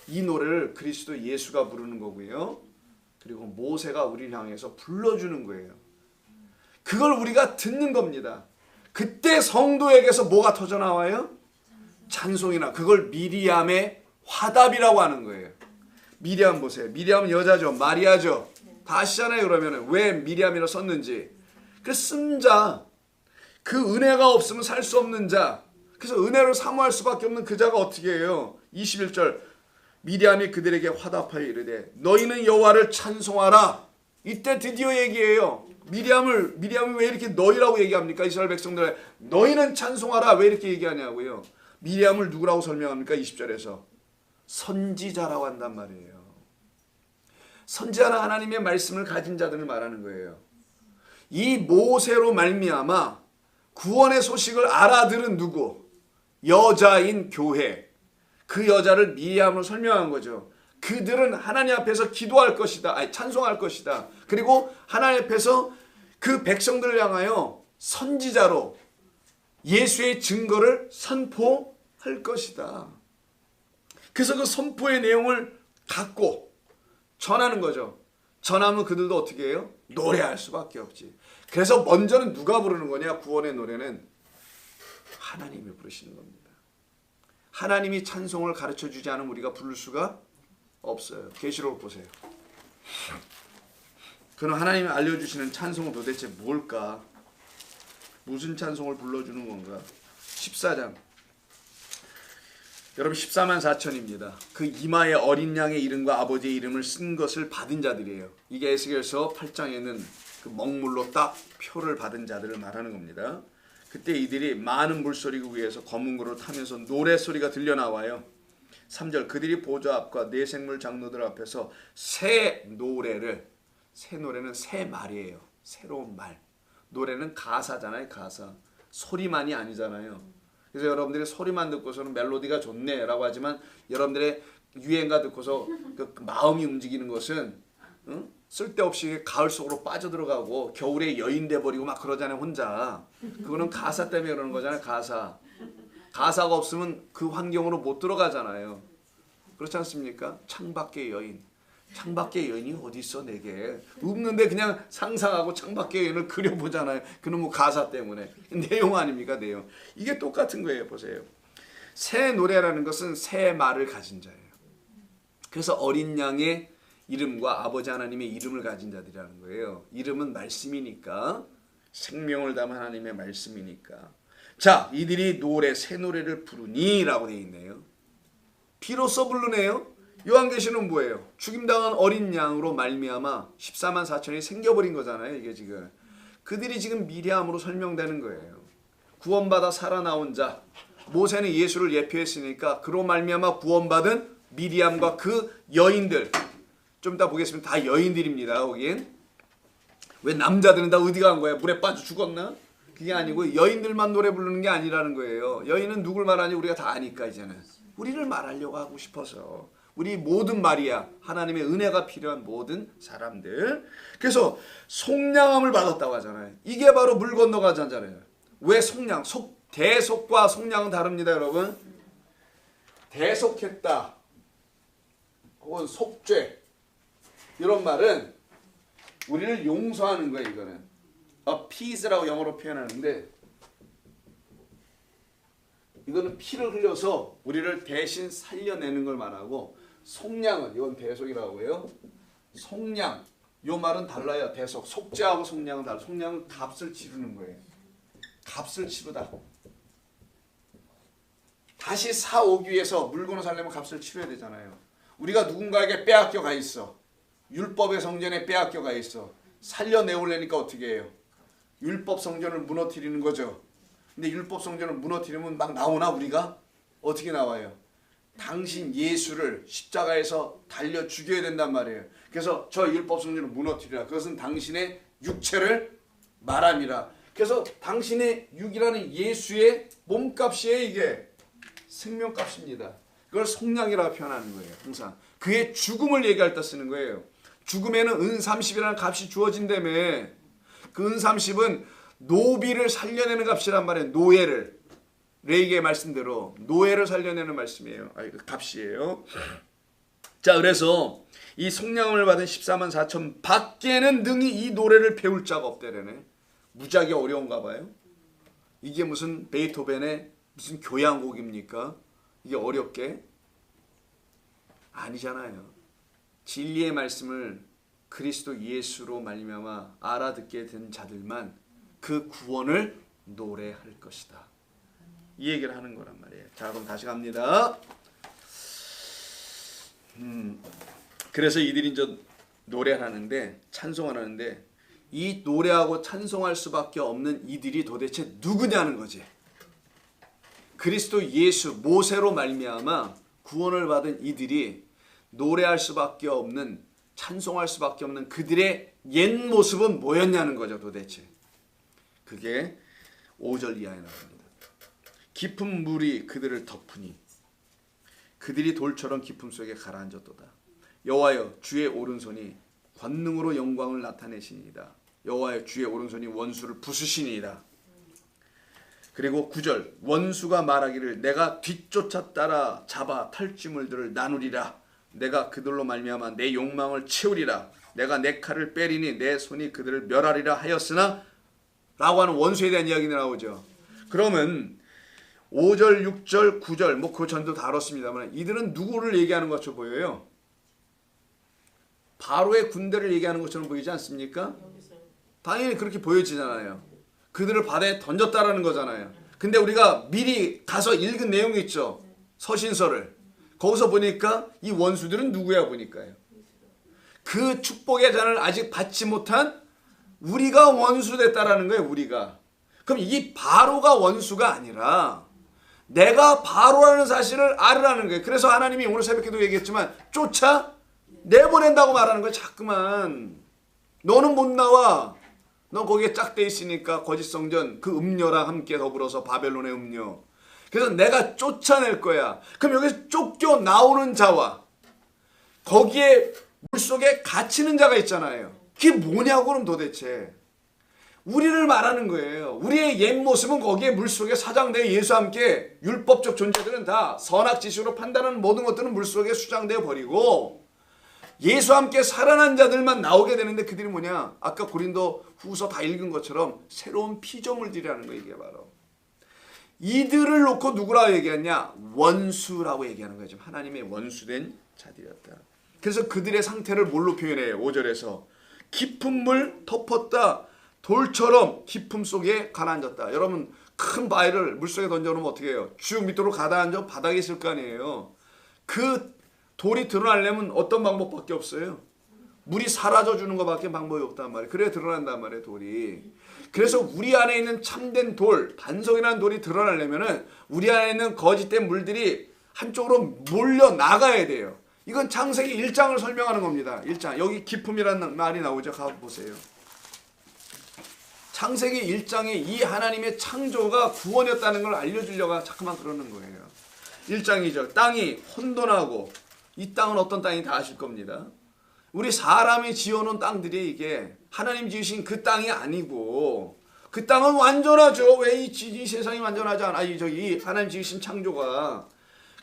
이 노래를 그리스도 예수가 부르는 거고요. 그리고 모세가 우리를 향해서 불러주는 거예요. 그걸 우리가 듣는 겁니다. 그때 성도에게서 뭐가 터져나와요? 찬송이나, 그걸 미리암의 화답이라고 하는 거예요. 미리암 보세요. 미리암은 여자죠. 마리아죠. 다 아시잖아요. 그러면 왜 미리암이라 썼는지. 그 쓴 자, 그 은혜가 없으면 살 수 없는 자, 그래서 은혜를 사모할 수밖에 없는 그 자가 어떻게 해요? 21절 미리암이 그들에게 화답하여 이르되 너희는 여호와를 찬송하라. 이때 드디어 얘기해요. 미리암이 왜 이렇게 너희라고 얘기합니까? 이스라엘 백성들 너희는 찬송하라 왜 이렇게 얘기하냐고요. 미리암을 누구라고 설명합니까? 20절에서 선지자라고 한단 말이에요. 선지자는 하나님의 말씀을 가진 자들을 말하는 거예요. 이 모세로 말미암아 구원의 소식을 알아들은 누구? 여자인 교회. 그 여자를 미리암으로 설명한 거죠. 그들은 하나님 앞에서 기도할 것이다. 찬송할 것이다. 그리고 하나님 앞에서 그 백성들을 향하여 선지자로 예수의 증거를 선포할 것이다. 그래서 그 선포의 내용을 갖고 전하는 거죠. 전하면 그들도 어떻게 해요? 노래할 수밖에 없지. 그래서 먼저는 누가 부르는 거냐? 구원의 노래는 하나님이 부르시는 겁니다. 하나님이 찬송을 가르쳐주지 않으면 우리가 부를 수가 없어요. 계시록 보세요. 그럼 하나님이 알려주시는 찬송은 도대체 뭘까? 무슨 찬송을 불러주는 건가? 14장. 여러분 14만 4천입니다. 그 이마에 어린 양의 이름과 아버지의 이름을 쓴 것을 받은 자들이에요. 이게 에스겔서 8장에는 그 먹물로 딱 표를 받은 자들을 말하는 겁니다. 그때 이들이 많은 물소리구 위에서 검은 구를 타면서 노래소리가 들려나와요. 3절 그들이 보좌 앞과 네 생물 장로들 앞에서 새 노래는 새 말이에요. 새로운 말. 노래는 가사잖아요. 가사. 소리만이 아니잖아요. 그래서 여러분들이 소리만 듣고서는 멜로디가 좋네 라고 하지만 여러분들의 유행가 듣고서 그 마음이 움직이는 것은 쓸데없이 가을 속으로 빠져들어가고 겨울에 여인 돼버리고 막 그러잖아요. 혼자. 그거는 가사 때문에 그러는 거잖아요. 가사. 가사가 없으면 그 환경으로 못 들어가잖아요. 그렇지 않습니까? 창밖의 여인. 창밖의 여인이 어디 있어 내게. 없는데 그냥 상상하고 창밖의 여인을 그려보잖아요. 그놈의 가사 때문에. 내용 아닙니까? 내용. 이게 똑같은 거예요. 보세요. 새 노래라는 것은 새 말을 가진 자예요. 그래서 어린 양의 이름과 아버지 하나님의 이름을 가진 자들이라는 거예요. 이름은 말씀이니까. 생명을 담은 하나님의 말씀이니까. 자, 이들이 새 노래를 부르니 라고 되어 있네요. 비로소 부르네요. 요한계시는 뭐예요? 죽임당한 어린 양으로 말미암아 14만 4천이 생겨버린 거잖아요. 이게 지금. 그들이 지금 미리암으로 설명되는 거예요. 구원받아 살아나온 자. 모세는 예수를 예표했으니까 그로 말미암아 구원받은 미리암과 그 여인들. 좀 이따 보겠습니다. 다 여인들입니다. 거긴. 왜 남자들은 다 어디 간 거야? 물에 빠져 죽었나? 그게 아니고 여인들만 노래 부르는 게 아니라는 거예요. 여인은 누굴 말하는지 우리가 다 아니까 이제는. 우리를 말하려고 하고 싶어서. 우리 모든 마리아, 하나님의 은혜가 필요한 모든 사람들. 그래서 속량함을 받았다고 하잖아요. 이게 바로 물 건너가잖아요. 왜 속량? 대속과 속량은 다릅니다, 여러분. 대속했다. 혹은 속죄. 이런 말은 우리를 용서하는 거예요, 이거는. appease라고 영어로 표현하는데 이거는 피를 흘려서 우리를 대신 살려내는 걸 말하고 속량은 이건 대속이라고 해요. 속량. 요 말은 달라요. 대속. 속죄하고 속량은 달라. 속량은 값을 치르는 거예요. 값을 치르다. 다시 사오기 위해서 물건을 살려면 값을 치러야 되잖아요. 우리가 누군가에게 빼앗겨 가 있어. 율법의 성전에 빼앗겨 가 있어. 살려내오려니까 어떻게 해요? 율법 성전을 무너뜨리는 거죠. 근데 율법 성전을 무너뜨리면 막 나오나 우리가? 어떻게 나와요? 당신 예수를 십자가에서 달려 죽여야 된단 말이에요. 그래서 저 율법 성전을 무너뜨리라. 그것은 당신의 육체를 말함이라. 그래서 당신의 육이라는 예수의 몸값이에요. 이게 생명값입니다. 그걸 속량이라고 표현하는 거예요. 항상 그의 죽음을 얘기할 때 쓰는 거예요. 죽음에는 은 30이라는 값이 주어진다며. 그 은 30은 노비를 살려내는 값이란 말이에요. 노예를. 레이게의 말씀대로 노예를 살려내는 말씀이에요. 그 값이에요. 자, 그래서 이 속량을 받은 14만 4천 밖에는 능히 이 노래를 배울 자가 없대라네. 무지하게 어려운가 봐요. 이게 무슨 베이토벤의 무슨 교향곡입니까? 이게 어렵게? 아니잖아요. 진리의 말씀을 그리스도 예수로 말미암아 알아듣게 된 자들만 그 구원을 노래할 것이다. 이 얘기를 하는 거란 말이에요. 자, 그럼 다시 갑니다. 그래서 이들이 이제 노래하는데 찬송하는데 이 노래하고 찬송할 수밖에 없는 이들이 도대체 누구냐는 거지. 그리스도 예수 모세로 말미암아 구원을 받은 이들이 노래할 수밖에 없는 찬송할 수밖에 없는 그들의 옛 모습은 뭐였냐는 거죠. 도대체. 그게 5절 이하에 나옵니다. 깊은 물이 그들을 덮으니 그들이 돌처럼 깊음 속에 가라앉았도다. 여호와여 주의 오른손이 권능으로 영광을 나타내시니이다. 여호와여 주의 오른손이 원수를 부수시니이다. 그리고 9절 원수가 말하기를 내가 뒤쫓아 따라 잡아 탈취물들을 나누리라. 내가 그들로 말미암아 내 욕망을 채우리라. 내가 내 칼을 빼리니 내 손이 그들을 멸하리라 하였으나 라고 하는 원수에 대한 이야기가 나오죠. 그러면 5절, 6절, 9절 뭐 그 전도 다뤘습니다만 이들은 누구를 얘기하는 것처럼 보여요? 바로의 군대를 얘기하는 것처럼 보이지 않습니까? 당연히 그렇게 보여지잖아요. 그들을 바다에 던졌다라는 거잖아요. 근데 우리가 미리 가서 읽은 내용이 있죠. 서신서를. 거기서 보니까 이 원수들은 누구야 보니까요. 그 축복의 잔을 아직 받지 못한 우리가 원수됐다라는 거예요. 우리가. 그럼 이 바로가 원수가 아니라 내가 바로라는 사실을 알으라는 거예요. 그래서 하나님이 오늘 새벽에도 얘기했지만 쫓아 내보낸다고 말하는 거예요. 자꾸만. 너는 못 나와. 너 거기에 짝돼 있으니까 거짓 성전 그 음녀랑 함께 더불어서 바벨론의 음녀. 그래서 내가 쫓아낼 거야. 그럼 여기서 쫓겨 나오는 자와 거기에 물속에 갇히는 자가 있잖아요. 그게 뭐냐고 그럼 도대체. 우리를 말하는 거예요. 우리의 옛 모습은 거기에 물속에 사장되어 예수와 함께 율법적 존재들은 다 선악지식으로 판단하는 모든 것들은 물속에 수장되어 버리고 예수와 함께 살아난 자들만 나오게 되는데 그들이 뭐냐? 아까 고린도 후서 다 읽은 것처럼 새로운 피조물들이라는 거 이게 바로. 이들을 놓고 누구라고 얘기했냐? 원수라고 얘기하는 거예요. 지금 하나님의 원수된 자들이었다. 그래서 그들의 상태를 뭘로 표현해요? 5절에서 깊은 물 덮었다. 돌처럼 깊음 속에 가라앉았다. 여러분 큰 바위를 물속에 던져놓으면 어떻게 해요? 쭉 밑으로 가라앉아 바닥에 있을 거 아니에요. 그 돌이 드러나려면 어떤 방법밖에 없어요? 물이 사라져주는 것밖에 방법이 없단 말이에요. 그래야 드러난단 말이에요, 돌이. 그래서 우리 안에 있는 참된 돌, 반석이라는 돌이 드러나려면은 우리 안에 있는 거짓된 물들이 한쪽으로 몰려 나가야 돼요. 이건 창세기 1장을 설명하는 겁니다. 1장. 여기 기품이라는 말이 나오죠. 가보세요. 창세기 1장에 이 하나님의 창조가 구원이었다는 걸 알려주려고 자꾸만 그러는 거예요. 1장 2절. 땅이 혼돈하고 이 땅은 어떤 땅인지 다 아실 겁니다. 우리 사람이 지어놓은 땅들이 이게 하나님 지으신 그 땅이 아니고 그 땅은 완전하죠. 왜 이 세상이 완전하지 않아? 이 하나님 지으신 창조가.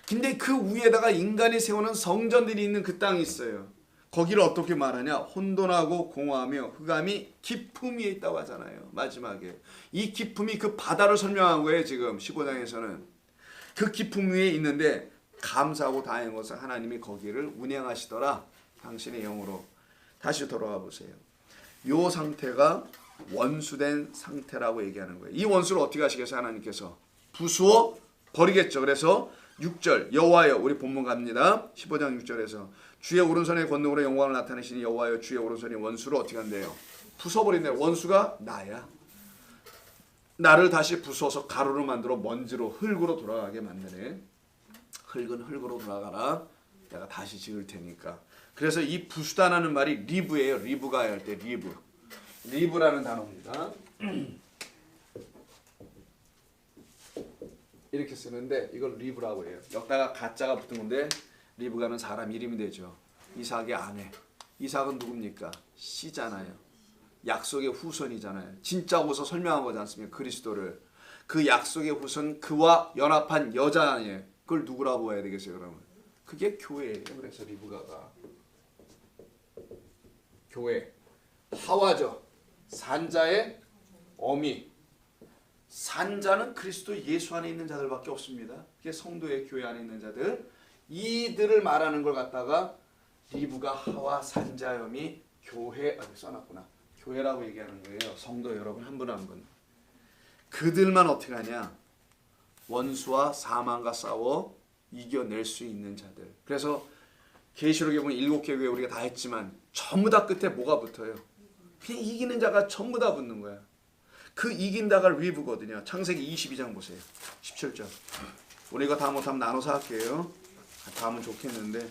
근데 그 위에다가 인간이 세우는 성전들이 있는 그 땅이 있어요. 거기를 어떻게 말하냐? 혼돈하고 공허하며 흑암이 깊음 위에 있다고 하잖아요. 마지막에. 이 깊음이 그 바다를 설명한 거예요. 지금 15장에서는. 그 깊음 위에 있는데 감사하고 다행한 것은 하나님이 거기를 운행하시더라. 당신의 영으로. 다시 돌아가 보세요. 이 상태가 원수된 상태라고 얘기하는 거예요. 이 원수를 어떻게 하시겠어요? 하나님께서 부수어 버리겠죠. 그래서 6절 여호와여, 우리 본문 갑니다. 15장 6절에서 주의 오른손의 권능으로 영광을 나타내시니 여호와여, 주의 오른손이 원수를 어떻게 한대요? 부숴버린대요. 원수가 나야. 나를 다시 부숴서 가루로 만들어 먼지로 흙으로 돌아가게 만드네. 흙은 흙으로 돌아가라. 내가 다시 지을 테니까. 그래서 이 부수다라는 말이 리브예요. 리브가 할 때 리브. 리브라는 단어입니다. 이렇게 쓰는데 이걸 리브라고 해요. 여기다가 가짜가 붙은 건데 리브가는 사람 이름이 되죠. 이삭의 아내. 이삭은 누굽니까? 씨잖아요. 약속의 후손이잖아요. 진짜 후손 설명한 거지 않습니까? 그리스도를. 그 약속의 후손 그와 연합한 여자 아니에요. 그걸 누구라고 봐야 되겠어요? 그러면 그게 교회예요. 그래서 리브가가 교회. 하와죠. 산자의 어미. 산자는 그리스도 예수 안에 있는 자들밖에 없습니다. 그게 성도의 교회 안에 있는 자들. 이들을 말하는 걸 갖다가 리브가 하와 산자염이 교회 써놨구나. 교회라고 얘기하는 거예요. 성도 여러분 한 분 한 분. 그들만 어떻게 하냐? 원수와 사망과 싸워 이겨낼 수 있는 자들. 그래서 계시록에 보면 7개 교회 우리가 다 했지만 전부 다 끝에 뭐가 붙어요? 그냥 이기는 자가 전부 다 붙는 거야. 그 이긴다가 리브거든요. 창세기 22장 보세요. 17절. 우리 이거 다 못하면 나눠서 할게요. 다 하면 좋겠는데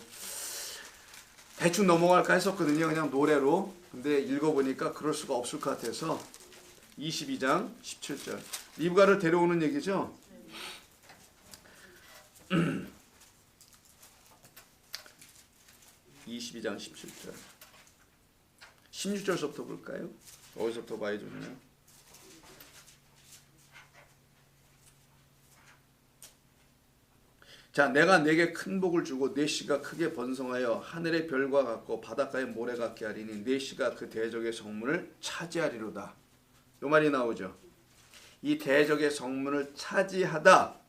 대충 넘어갈까 했었거든요. 그냥 노래로. 근데 읽어보니까 그럴 수가 없을 것 같아서 22장 17절. 리브가를 데려오는 얘기죠. 22장 17절. 16절부터 볼까요? 어디서부터 봐야 좋냐? 자, 내가 내게 큰 복을 주고 내 씨가 크게 번성하여 하늘의 별과 같고 바닷가의 모래 같게 하리니 내 씨가 그 대적의 성문을 차지하리로다. 요 말이 나오죠. 이 대적의 성문을 차지하다.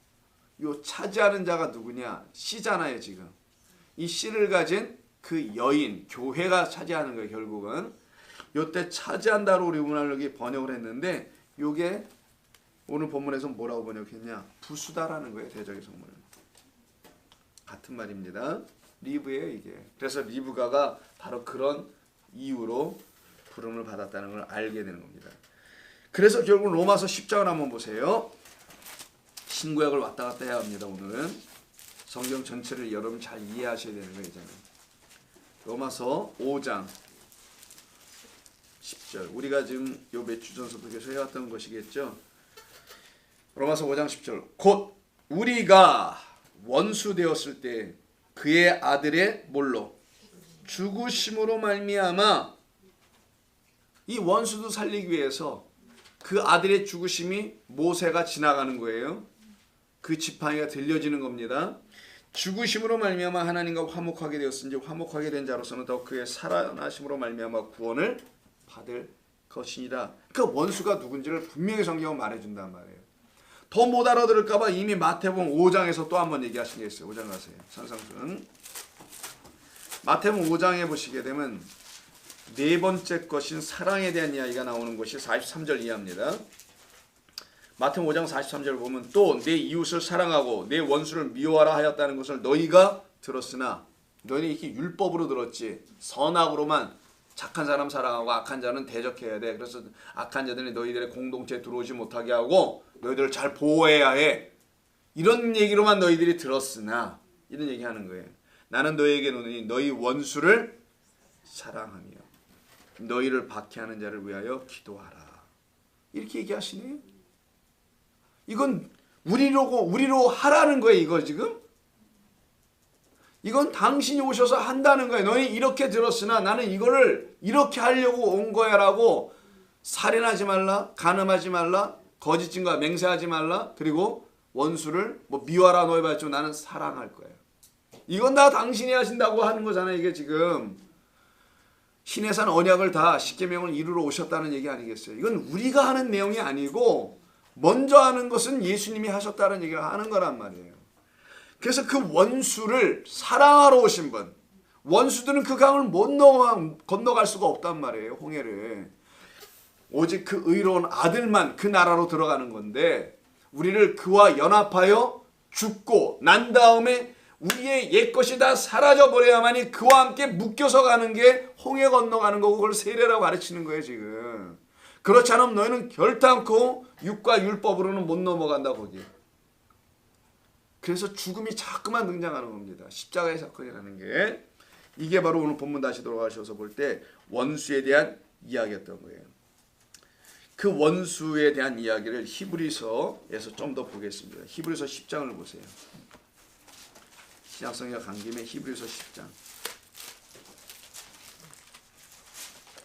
요 차지하는 자가 누구냐? 씨잖아요, 지금. 이 씨를 가진 그 여인, 교회가 차지하는 거예요, 결국은. 요때 차지한다로 우리 문학력이 번역을 했는데 요게 오늘 본문에서 뭐라고 번역했냐? 부수다라는 거예요, 대적의 성문을. 같은 말입니다. 리브예요, 이게. 그래서 리브가가 바로 그런 이유로 부름을 받았다는 걸 알게 되는 겁니다. 그래서 결국 로마서 10장을 한번 보세요. 신구약을 왔다 갔다 해야 합니다. 오늘은 성경 전체를 여러분 잘 이해하셔야 되는 거예요. 이제는. 로마서 5장 10절. 우리가 지금 요 몇 주 전서부터 계속 해왔던 것이겠죠. 로마서 5장 10절. 곧 우리가 원수 되었을 때 그의 아들의 뭘로? 죽으심으로 말미암아 이 원수도 살리기 위해서 그 아들의 죽으심이 모세가 지나가는 거예요. 그 지팡이가 들려지는 겁니다. 죽으심으로 말미암아 하나님과 화목하게 되었은지 화목하게 된 자로서는 더 그의 살아나심으로 말미암아 구원을 받을 것이니라. 그 원수가 누군지를 분명히 성경은 말해준단 말이에요. 더 못 알아들을까 봐 이미 마태복음 5장에서 또 한번 얘기하신 게 있어요. 5장 가세요. 산상순. 마태복음 5장에 보시게 되면 네 번째 것인 사랑에 대한 이야기가 나오는 것이 43절 이하입니다. 마태복음 5장 43절 보면 또 내 이웃을 사랑하고 내 원수를 미워하라 하였다는 것을 너희가 들었으나 너희는 이렇게 율법으로 들었지 선악으로만 착한 사람 사랑하고 악한 자는 대적해야 돼. 그래서 악한 자들이 너희들의 공동체에 들어오지 못하게 하고 너희들을 잘 보호해야 해. 이런 얘기로만 너희들이 들었으나 이런 얘기하는 거예요. 나는 너희에게 노니 너희 원수를 사랑하며 너희를 박해하는 자를 위하여 기도하라. 이렇게 얘기하시네요. 이건 우리로 하라는 거예요. 이거 지금 이건 당신이 오셔서 한다는 거예요. 너희 이렇게 들었으나 나는 이거를 이렇게 하려고 온 거야 라고 살인하지 말라, 간음하지 말라, 거짓 증거 맹세하지 말라, 그리고 원수를 미워하라 너희 봤죠. 나는 사랑할 거예요. 이건 다 당신이 하신다고 하는 거잖아요. 이게 지금 신의 산 언약을 다 십계명을 이루러 오셨다는 얘기 아니겠어요. 이건 우리가 하는 내용이 아니고 먼저 하는 것은 예수님이 하셨다는 얘기를 하는 거란 말이에요. 그래서 그 원수를 사랑하러 오신 분, 원수들은 그 강을 못 건너갈 수가 없단 말이에요. 홍해를. 오직 그 의로운 아들만 그 나라로 들어가는 건데 우리를 그와 연합하여 죽고 난 다음에 우리의 옛것이 다 사라져버려야만이 그와 함께 묶여서 가는 게 홍해 건너가는 거고 그걸 세례라고 가르치는 거예요. 지금. 그렇지 않으면 너희는 결단코 육과 율법으로는 못 넘어간다 거기. 그래서 죽음이 자꾸만 등장하는 겁니다. 십자가의 사건이라는 게. 이게 바로 오늘 본문 다시 돌아가셔서 볼 때 원수에 대한 이야기였던 거예요. 그 원수에 대한 이야기를 히브리서에서 좀 더 보겠습니다. 히브리서 10장을 보세요. 신약성경 간 김에 히브리서 10장.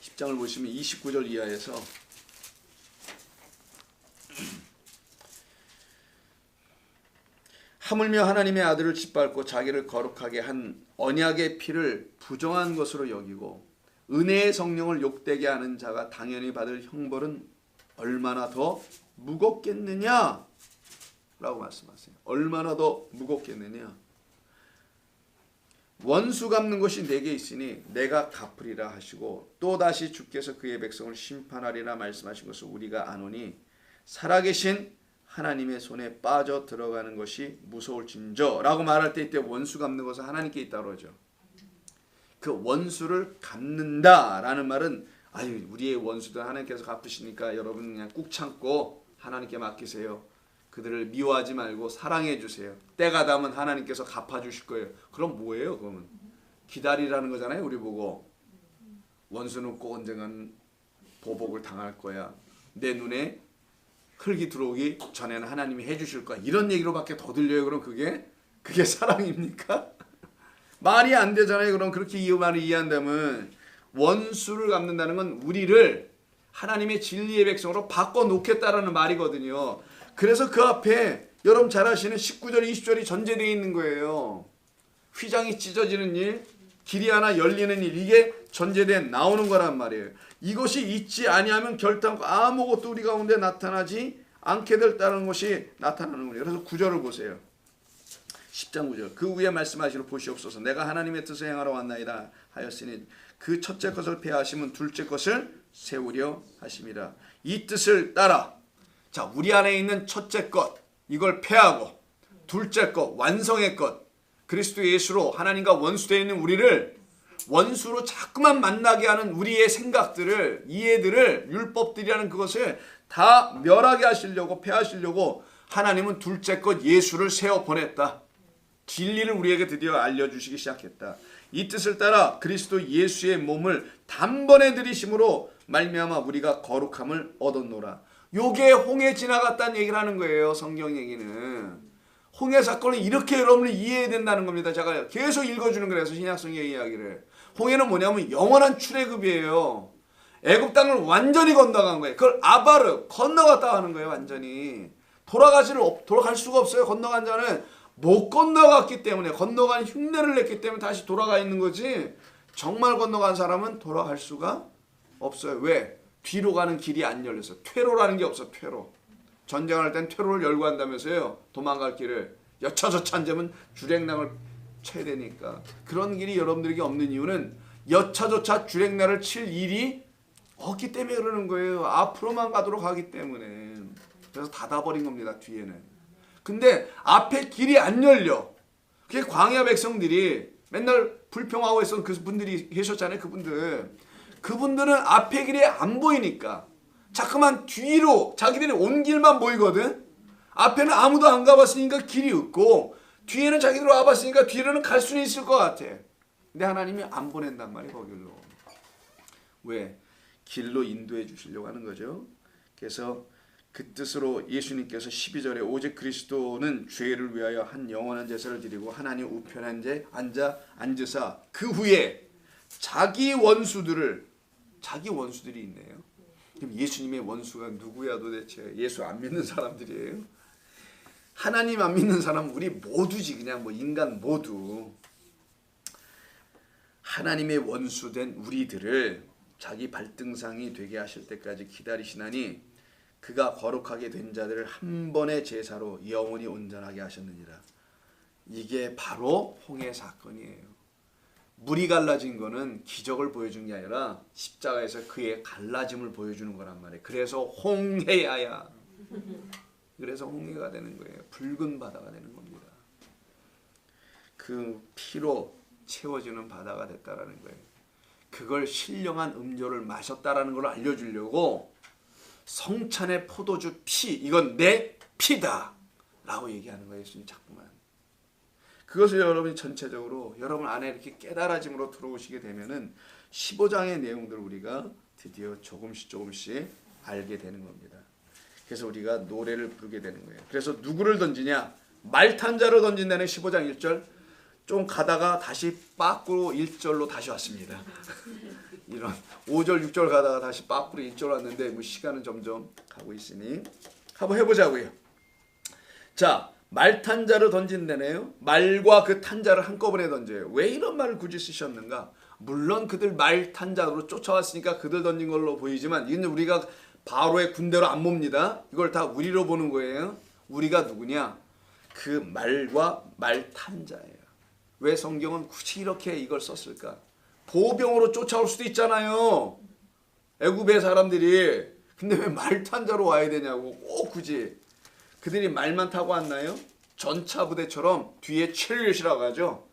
10장을 보시면 29절 이하에서 하물며 하나님의 아들을 짓밟고 자기를 거룩하게 한 언약의 피를 부정한 것으로 여기고 은혜의 성령을 욕되게 하는 자가 당연히 받을 형벌은 얼마나 더 무겁겠느냐 라고 말씀하세요. 얼마나 더 무겁겠느냐. 원수 갚는 것이 내게 있으니 내가 갚으리라 하시고 또다시 주께서 그의 백성을 심판하리라 말씀하신 것을 우리가 아노니 살아계신 하나님의 손에 빠져 들어가는 것이 무서울진저 라고 말할 때 이때 원수 갚는 것은 하나님께 있다고 그러죠. 그 원수를 갚는다라는 말은 아유 우리의 원수들 하나님께서 갚으시니까 여러분 그냥 꾹 참고 하나님께 맡기세요. 그들을 미워하지 말고 사랑해 주세요. 때가 되면 하나님께서 갚아주실 거예요. 그럼 뭐예요? 그러면 기다리라는 거잖아요. 우리 보고 원수는 꼭 언젠간 보복을 당할 거야. 내 눈에 흙이 들어오기 전에는 하나님이 해주실 거야. 이런 얘기로밖에 더 들려요. 그럼 그게 사랑입니까? 말이 안 되잖아요. 그럼 그렇게 이 말을 이해한다면 원수를 갚는다는 건 우리를 하나님의 진리의 백성으로 바꿔놓겠다라는 말이거든요. 그래서 그 앞에 여러분 잘 아시는 19절 20절이 전제되어 있는 거예요. 휘장이 찢어지는 일, 길이 하나 열리는 일, 이게 전제돼 나오는 거란 말이에요. 이것이 있지 아니하면 결단코 아무것도 우리 가운데 나타나지 않게 됐다는 것이 나타나는 거예요. 그래서 9절을 보세요. 10장 9절. 그 위에 말씀하시로 보시옵소서. 내가 하나님의 뜻을 행하러 왔나이다 하였으니 그 첫째 것을 폐하시면 둘째 것을 세우려 하심이라. 이 뜻을 따라 자 우리 안에 있는 첫째 것 이걸 폐하고 둘째 것 완성의 것 그리스도 예수로 하나님과 원수되어 있는 우리를 원수로 자꾸만 만나게 하는 우리의 생각들을 이해들을 율법들이라는 그것을 다 멸하게 하시려고 폐하시려고 하나님은 둘째 것 예수를 세워 보냈다. 진리를 우리에게 드디어 알려주시기 시작했다. 이 뜻을 따라 그리스도 예수의 몸을 단번에 들이심으로 말미암아 우리가 거룩함을 얻었노라. 요게 홍해 지나갔다는 얘기를 하는 거예요. 성경 얘기는. 홍해 사건을 이렇게 여러분이 이해해야 된다는 겁니다. 제가 계속 읽어주는 거라서 신약성경 이야기를. 홍해는 뭐냐면 영원한 출애굽이에요. 애굽 땅을 완전히 건너간 거예요. 그걸 아바르 건너갔다 하는 거예요. 완전히 돌아갈 수가 없어요. 건너간 자는 못 건너갔기 때문에, 건너간 흉내를 냈기 때문에 다시 돌아가 있는 거지, 정말 건너간 사람은 돌아갈 수가 없어요. 왜? 뒤로 가는 길이 안 열렸어. 퇴로라는 게 없어. 퇴로. 전쟁할 땐 퇴로를 열고 한다면서요. 도망갈 길을. 여차저차 앉으면 주랭랑을 쳐야 되니까. 그런 길이 여러분들에게 없는 이유는 여차저차 주랭랑을 칠 일이 없기 때문에 그러는 거예요. 앞으로만 가도록 하기 때문에. 그래서 닫아버린 겁니다. 뒤에는. 근데 앞에 길이 안 열려. 그게 광야 백성들이 맨날 불평하고 있었던 그 분들이 계셨잖아요. 그분들은 앞에 길이 안 보이니까 자꾸만 뒤로 자기들이 온 길만 보이거든. 앞에는 아무도 안 가봤으니까 길이 없고, 뒤에는 자기들 와봤으니까 뒤로는 갈 수는 있을 것 같아. 근데 하나님이 안 보낸단 말이에요. 거길로. 왜? 길로 인도해 주시려고 하는 거죠. 그래서 그 뜻으로 예수님께서 12절에 오직 그리스도는 죄를 위하여 한 영원한 제사를 드리고 하나님 우편에 앉으사 그 후에 자기 원수들이 있네요. 그럼 예수님의 원수가 누구야 도대체? 예수 안 믿는 사람들이에요. 하나님 안 믿는 사람 우리 모두지. 그냥 뭐 인간 모두. 하나님의 원수된 우리들을 자기 발등상이 되게 하실 때까지 기다리시나니 그가 거룩하게 된 자들을 한 번의 제사로 영원히 온전하게 하셨느니라. 이게 바로 홍해 사건이에요. 물이 갈라진 거는 기적을 보여준 게 아니라 십자가에서 그의 갈라짐을 보여주는 거란 말이에요. 그래서 홍해야야. 그래서 홍해가 되는 거예요. 붉은 바다가 되는 겁니다. 그 피로 채워지는 바다가 됐다라는 거예요. 그걸 신령한 음료를 마셨다라는 걸 알려주려고 성찬의 포도주 피, 이건 내 피다 라고 얘기하는 거예요. 예수님 자꾸만. 그것을 여러분이 전체적으로 여러분 안에 이렇게 깨달아짐으로 들어오시게 되면은 15장의 내용들을 우리가 드디어 조금씩 알게 되는 겁니다. 그래서 우리가 노래를 부르게 되는 거예요. 그래서 누구를 던지냐? 말탄 자를 던진다는 15장 1절. 좀 가다가 다시 빠꾸로 1절로 다시 왔습니다. 이런 5절 6절 가다가 다시 빠꾸로 1절 왔는데 뭐 시간은 점점 가고 있으니 한번 해보자고요. 자, 말탄 자를 던진다네요. 말과 그 탄자를 한꺼번에 던져요. 왜 이런 말을 굳이 쓰셨는가? 물론 그들 말탄 자로 쫓아왔으니까 그들 던진 걸로 보이지만 이건 우리가 바로의 군대로 안 봅니다. 이걸 다 우리로 보는 거예요. 우리가 누구냐? 그 말과 말탄 자예요. 왜 성경은 굳이 이렇게 이걸 썼을까? 보병으로 쫓아올 수도 있잖아요. 애굽의 사람들이. 근데 왜 말탄 자로 와야 되냐고. 꼭 굳이. 그들이 말만 타고 왔나요? 전차 부대처럼 뒤에 체리엇이라고 하죠.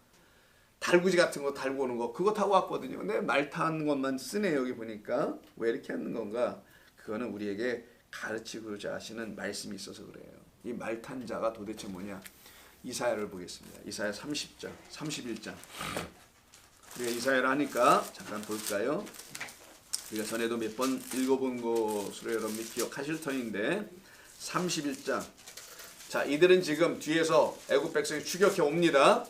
달구지 같은 거 달고 오는 거. 그거 타고 왔거든요. 근데 말 타는 것만 쓰네. 여기 보니까. 왜 이렇게 하는 건가? 그거는 우리에게 가르치고자 하시는 말씀이 있어서 그래요. 이 말탄 자가 도대체 뭐냐? 이사야를 보겠습니다. 이사야 30장, 31장. 우리가 이사야를 하니까 잠깐 볼까요? 우리가 전에도 몇 번 읽어본 것으로 여러분이 기억하실 터인데 31장. 자, 이들은 지금 뒤에서 애굽 백성이 추격해 옵니다.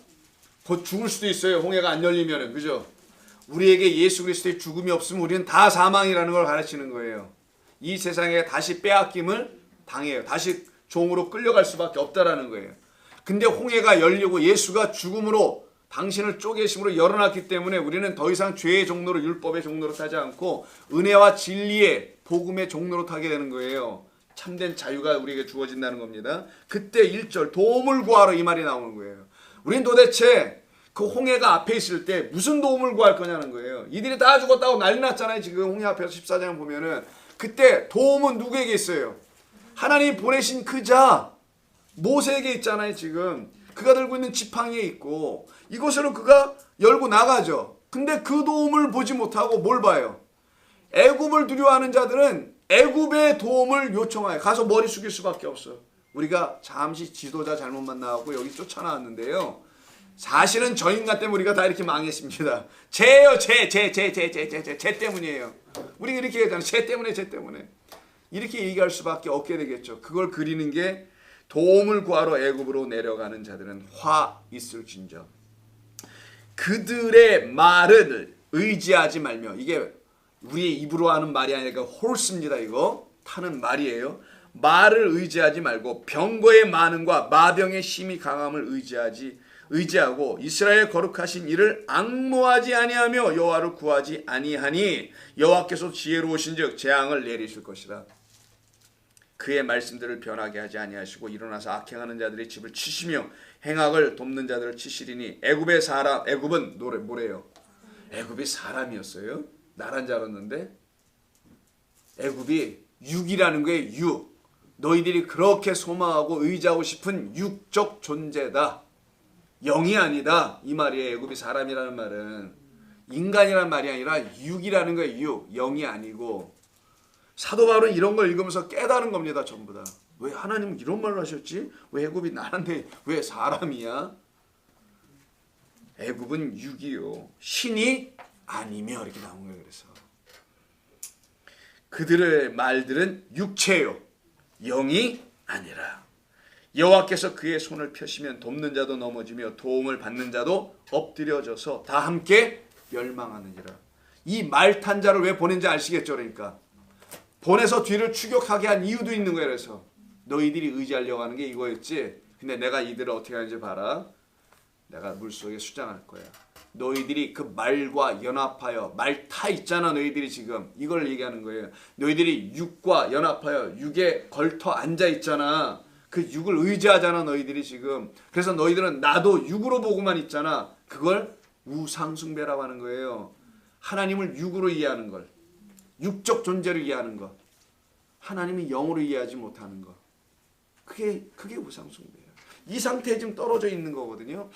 곧 죽을 수도 있어요. 홍해가 안 열리면은. 그죠? 우리에게 예수 그리스도의 죽음이 없으면 우리는 다 사망이라는 걸 가르치는 거예요. 이 세상에 다시 빼앗김을 당해요. 다시 종으로 끌려갈 수밖에 없다라는 거예요. 근데 홍해가 열리고 예수가 죽음으로 당신을 쪼개심으로 열어놨기 때문에 우리는 더 이상 죄의 종로로, 율법의 종로로 타지 않고 은혜와 진리의 복음의 종로로 타게 되는 거예요. 참된 자유가 우리에게 주어진다는 겁니다. 그때 1절 도움을 구하러 이 말이 나오는 거예요. 우린 도대체 그 홍해가 앞에 있을 때 무슨 도움을 구할 거냐는 거예요. 이들이 다 죽었다고 난리 났잖아요. 지금 홍해 앞에서 14장 보면은. 그때 도움은 누구에게 있어요? 하나님이 보내신 그 자 모세에게 있잖아요. 지금 그가 들고 있는 지팡이에 있고 이것으로 그가 열고 나가죠. 근데 그 도움을 보지 못하고 뭘 봐요? 애굽을 두려워하는 자들은 애굽의 도움을 요청해요. 가서 머리 숙일 수밖에 없어. 우리가 잠시 지도자 잘못 만나고 여기 쫓아나왔는데요. 사실은 저 인간 때문에 우리가 다 이렇게 망했습니다. 쟤요, 쟤 때문이에요. 우리가 이렇게 얘기하잖아요. 쟤 때문에. 이렇게 얘기할 수밖에 없게 되겠죠. 그걸 그리는 게 도움을 구하러 애굽으로 내려가는 자들은 화 있을진저 그들의 말을 의지하지 말며. 이게 우리의 입으로 하는 말이 아니라 홀스입니다. 이거 타는 말이에요. 말을 의지하지 말고 병거의 많음과 마병의 심히 강함을 의지하고 이스라엘 거룩하신 이를 앙모하지 아니하며 여호와를 구하지 아니하니 여호와께서 지혜로우신즉 재앙을 내리실 것이라. 그의 말씀들을 변하게 하지 아니하시고 일어나서 악행하는 자들의 집을 치시며 행악을 돕는 자들을 치시리니 애굽은 뭐래요? 애굽이 사람이었어요. 나란 줄 알았는데 애굽이 육이라는 거예요. 육. 너희들이 그렇게 소망하고 의지하고 싶은 육적 존재다. 영이 아니다. 이 말이에요. 애굽이 사람이라는 말은 인간이라는 말이 아니라 육이라는 거예요. 육. 영이 아니고. 사도 바울은 이런 걸 읽으면서 깨달은 겁니다. 전부 다. 왜 하나님은 이런 말을 하셨지? 왜 애굽이 나란데 왜 사람이야? 애굽은 육이요. 신이 아니며 이렇게 나온 거예요. 그래서 그들의 말들은 육체요. 영이 아니라. 여호와께서 그의 손을 펴시면 돕는 자도 넘어지며 도움을 받는 자도 엎드려져서 다 함께 멸망하느니라. 이 말 탄 자를 왜 보낸지 아시겠죠? 그러니까 보내서 뒤를 추격하게 한 이유도 있는 거예요. 그래서 너희들이 의지하려고 하는 게 이거였지. 근데 내가 이들을 어떻게 하는지 봐라. 내가 물속에 수장할 거야. 너희들이 그 말과 연합하여 말 타 있잖아. 너희들이 지금 이걸 얘기하는 거예요. 너희들이 육과 연합하여 육에 걸터 앉아 있잖아. 그 육을 의지하잖아. 너희들이 지금. 그래서 너희들은 나도 육으로 보고만 있잖아. 그걸 우상숭배라고 하는 거예요. 하나님을 육으로 이해하는 걸. 육적 존재로 이해하는 것. 하나님이 영으로 이해하지 못하는 것. 그게 우상숭배예요. 이 상태에 지금 떨어져 있는 거거든요.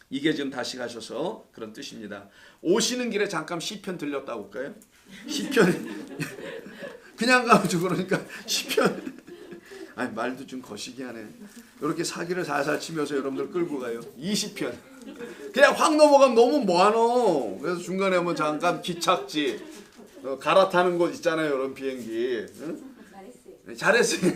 이게 지금 다시 가셔서 그런 뜻입니다. 오시는 길에 잠깐 시편 들렸다 올까요? 시편 그냥 가가지고 그러니까 시편 아니 말도 좀 거시기 하네. 이렇게 사기를 살살 치면서 여러분들 끌고 가요. 20편 그냥 확 넘어가면 너무 뭐하노. 그래서 중간에 한번 잠깐 기착지 갈아타는 곳 있잖아요. 이런 비행기. 응? 잘했어요.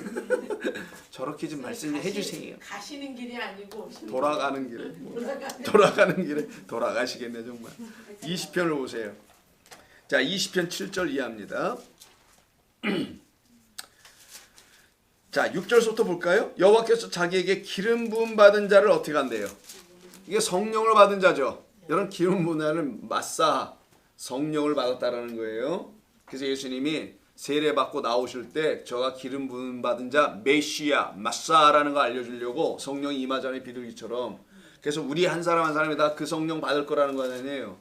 저렇게 좀 말씀해 주세요. 가시는 길이 아니고 돌아가는 길에 돌아가는 길에 돌아가시겠네 정말. 20편을 보세요. 자 20편 7절 이하입니다. 자 6절부터 볼까요? 여호와께서 자기에게 기름 부음 받은 자를 어떻게 한대요? 이게 성령을 받은 자죠. 여러분 기름 부은 자는 마사 성령을 받았다라는 거예요. 그래서 예수님이 세례받고 나오실 때 저가 기름 부음 받은 자 메시아 마사라는 거 알려주려고 성령이 임하자는 비둘기처럼. 그래서 우리 한 사람 한 사람이 다 그 성령 받을 거라는 거 아니에요.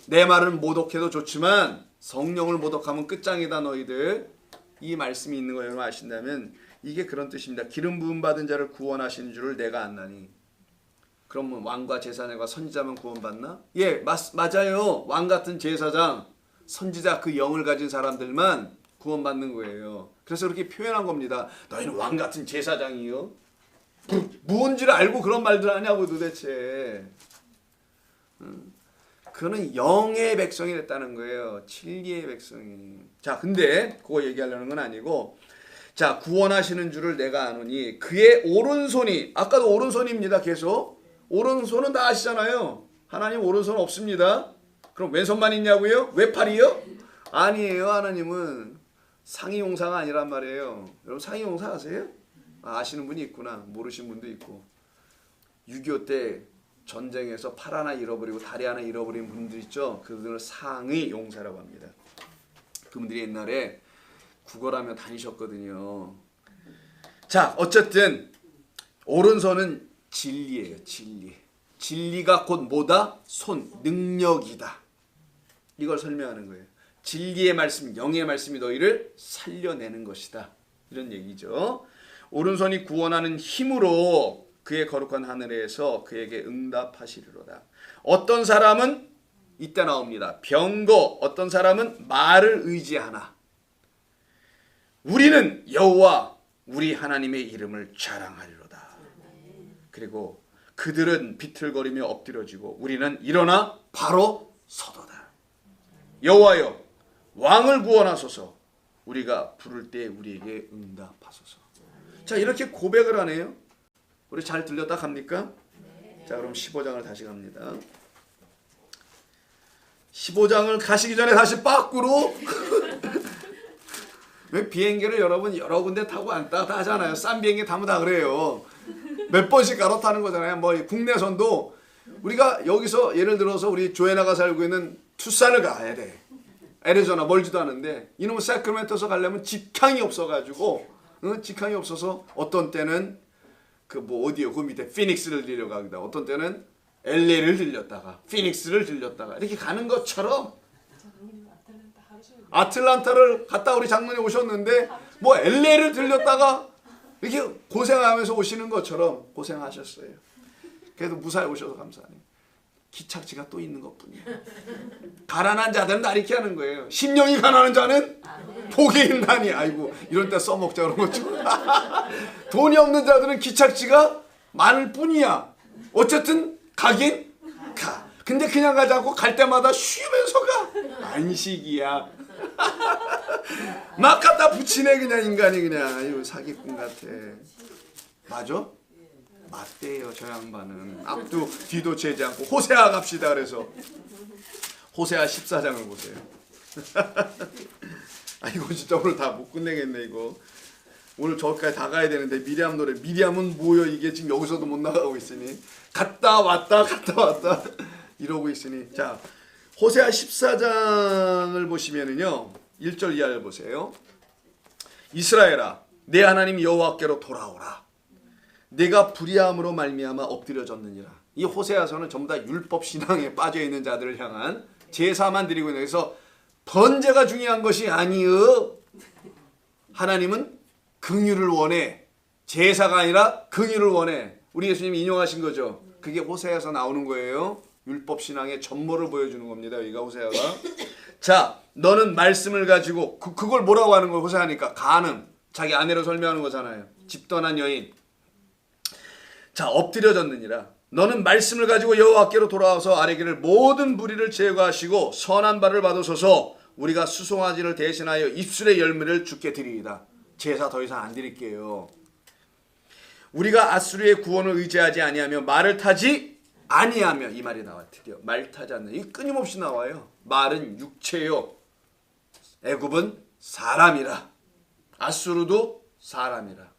내 말은 모독해도 좋지만 성령을 모독하면 끝장이다 너희들. 이 말씀이 있는 거 여러분 아신다면 이게 그런 뜻입니다. 기름 부음 받은 자를 구원하시는 줄을 내가 안나니. 그러면 왕과 제사장과 선지자만 구원받나? 예, 맞아요. 왕 같은 제사장 선지자 그 영을 가진 사람들만 구원받는 거예요. 그래서 그렇게 표현한 겁니다. 너희는 왕 같은 제사장이요? 무언지를 알고 그런 말들 하냐고 도대체. 그거는 영의 백성이 됐다는 거예요. 진리의 백성이. 자, 근데 그거 얘기하려는 건 아니고 자, 구원하시는 줄을 내가 아노니 그의 오른손이 아까도 오른손입니다. 계속. 오른손은 다 아시잖아요. 하나님 오른손 없습니다. 그럼 왼손만 있냐고요? 외팔이요? 아니에요. 하나님은 상이용사가 아니란 말이에요. 여러분 상이용사 아세요? 아시는 분이 있구나. 모르시는 분도 있고. 6.25 때 전쟁에서 팔 하나 잃어버리고 다리 하나 잃어버린 분들 있죠. 그들을 상의용사라고 합니다. 그분들이 옛날에 구걸하며 다니셨거든요. 자 어쨌든 오른손은 진리예요. 진리. 진리가 곧 뭐다? 손, 능력이다. 이걸 설명하는 거예요. 진리의 말씀, 영의 말씀이 너희를 살려내는 것이다. 이런 얘기죠. 오른손이 구원하는 힘으로 그의 거룩한 하늘에서 그에게 응답하시리로다. 어떤 사람은 이때 나옵니다. 병거, 어떤 사람은 말을 의지하나. 우리는 여호와 우리 하나님의 이름을 자랑하리로다. 그리고 그들은 비틀거리며 엎드려지고 우리는 일어나 바로 서도다. 여호와여 왕을 구원하소서. 우리가 부를 때 우리에게 응답하소서. 자 이렇게 고백을 하네요. 우리 잘 들렸다 갑니까? 자 그럼 15장을 다시 갑니다. 15장을 가시기 전에 다시 빠꾸로 왜 비행기를 여러분 여러 군데 타고 왔다 갔다 하잖아요. 싼 비행기 타면 다 그래요. 몇 번씩 갈아타는 거잖아요. 뭐 국내선도 우리가 여기서 예를 들어서 우리 조애나가 살고 있는 투싼을 가야 돼. 애리조나 멀지도 않은데 이놈의 세크라멘토에서 가려면 직항이 없어가지고 직항이 없어서 어떤 때는 그 뭐 어디요? 그 밑에 피닉스를 들려가기도 하고 어떤 때는 LA를 들렸다가 피닉스를 들렸다가 이렇게 가는 것처럼 아틀란타를 갔다 우리 장로님 오셨는데 뭐 LA를 들렸다가 이렇게 고생하면서 오시는 것처럼 고생하셨어요. 그래도 무사히 오셔서 감사하네요. 기착지가 또 있는 것뿐이에요. 가난한 자들은 다 이렇게 하는 거예요. 심령이 가난한 자는 복이 있나니. 아이고 이런 때 써먹자 그런 거죠. 돈이 없는 자들은 기착지가 많을 뿐이야. 어쨌든 가긴 가. 근데 그냥 가지 않고 갈 때마다 쉬면서 가. 안식이야. 막 갖다 붙이네 그냥 인간이 그냥. 아유 사기꾼 같아. 맞아? 맞대요 저 양반은. 앞도 뒤도 재지 않고. 호세아 갑시다. 그래서 호세아 14장을 보세요. 아 이거 진짜 오늘 다 못 끝내겠네 이거. 오늘 저기까지 다 가야 되는데 미리암 노래. 미리암은 뭐여 이게 지금 여기서도 못 나가고 있으니 갔다 왔다 이러고 있으니. 자 호세아 14장을 보시면은요 1절 이하를 보세요. 이스라엘아 내 하나님 여호와께로 돌아오라. 내가 불의함으로 말미암아 엎드려졌느니라. 이 호세아서는 전부 다 율법 신앙에 빠져 있는 자들을 향한 제사만 드리고 있는. 그래서 번제가 중요한 것이 아니요. 하나님은 긍휼을 원해. 제사가 아니라 긍휼을 원해. 우리 예수님이 인용하신 거죠. 그게 호세아서 나오는 거예요. 율법 신앙의 전모를 보여주는 겁니다. 여기가 호세아가. 자, 너는 말씀을 가지고 그걸 뭐라고 하는 거예요? 호세아니까 간음. 자기 아내로 설명하는 거잖아요. 집 떠난 여인. 자, 엎드려졌느니라. 너는 말씀을 가지고 여호와께로 돌아와서 아뢰기를 모든 불의를 제거하시고 선한 바를 받으소서. 우리가 수송아지를 대신하여 입술의 열매를 주께 드리이다. 제사 더 이상 안 드릴게요. 우리가 아수르의 구원을 의지하지 아니하며 말을 타지 아니하며. 이 말이 나와. 드디어 말 타지 않는. 이 끊임없이 나와요. 말은 육체요. 애굽은 사람이라. 아수르도 사람이라.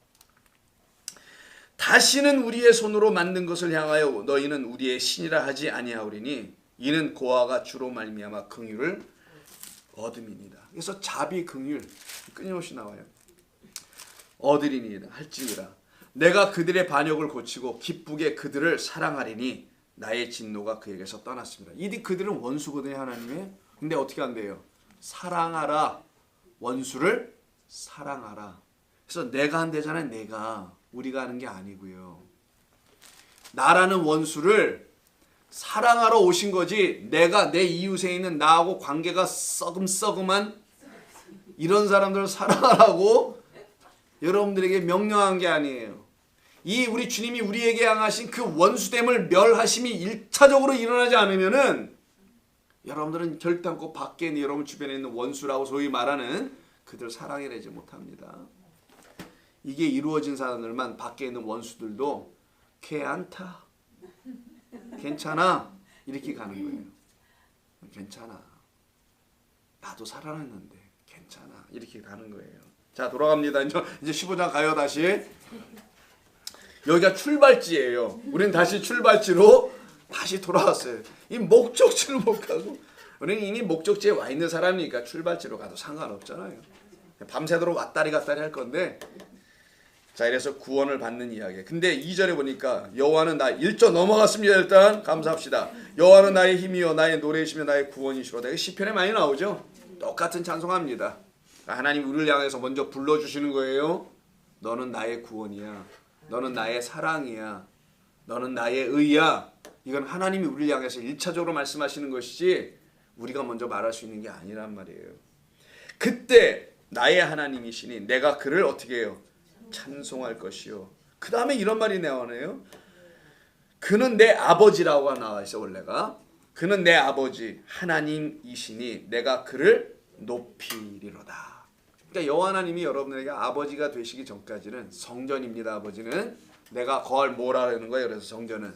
다시는 우리의 손으로 만든 것을 향하여 너희는 우리의 신이라 하지 아니하오리니 이는 고아가 주로 말미암아 긍휼을 얻음이니라. 그래서 자비 긍휼 끊임없이 나와요. 얻으리니라 할지니라. 내가 그들의 반역을 고치고 기쁘게 그들을 사랑하리니 나의 진노가 그에게서 떠났습니다. 이 그들은 원수거든요 하나님의. 근데 어떻게 한대요? 사랑하라. 원수를 사랑하라. 그래서 내가 한대잖아요. 내가. 우리가 하는 게 아니고요. 나라는 원수를 사랑하러 오신 거지 내가 내 이웃에 있는 나하고 관계가 썩음썩음한 이런 사람들을 사랑하라고 여러분들에게 명령한 게 아니에요. 이 우리 주님이 우리에게 향하신 그 원수됨을 멸하심이 1차적으로 일어나지 않으면은 여러분들은 결단코 밖에 있는 여러분 주변에 있는 원수라고 소위 말하는 그들 사랑해내지 못합니다. 이게 이루어진 사람들만 밖에 있는 원수들도 걔안타 괜찮아 이렇게 가는 거예요. 괜찮아 나도 살아났는데 괜찮아 이렇게 가는 거예요. 자 돌아갑니다. 이제 15장 가요. 다시 여기가 출발지예요. 우리는 다시 출발지로 다시 돌아왔어요. 이 목적지를 못 가고 우리는 이미 목적지에 와 있는 사람이니까 출발지로 가도 상관없잖아요. 밤새도록 왔다리 갔다리 할 건데. 자 이래서 구원을 받는 이야기. 근데 2절에 보니까 여호와는 나 1절 넘어갔습니다. 일단 감사합시다. 여호와는 나의 힘이요 나의 노래이시며 나의 구원이시로다. 이게 시편에 많이 나오죠. 똑같은 찬송합니다. 하나님 우리를 향해서 먼저 불러주시는 거예요. 너는 나의 구원이야. 너는 나의 사랑이야. 너는 나의 의야. 이건 하나님이 우리를 향해서 1차적으로 말씀하시는 것이지 우리가 먼저 말할 수 있는 게 아니란 말이에요. 그때 나의 하나님이시니 내가 그를 어떻게 해요? 찬송할 것이요. 그 다음에 이런 말이 나오네요. 그는 내 아버지라고 나와 있어 원래가. 그는 내 아버지 하나님이시니 내가 그를 높이리로다. 그러니까 여호와 하나님이 여러분에게 아버지가 되시기 전까지는 성전입니다. 아버지는 내가 거할 뭐라는 거예요. 그래서 성전은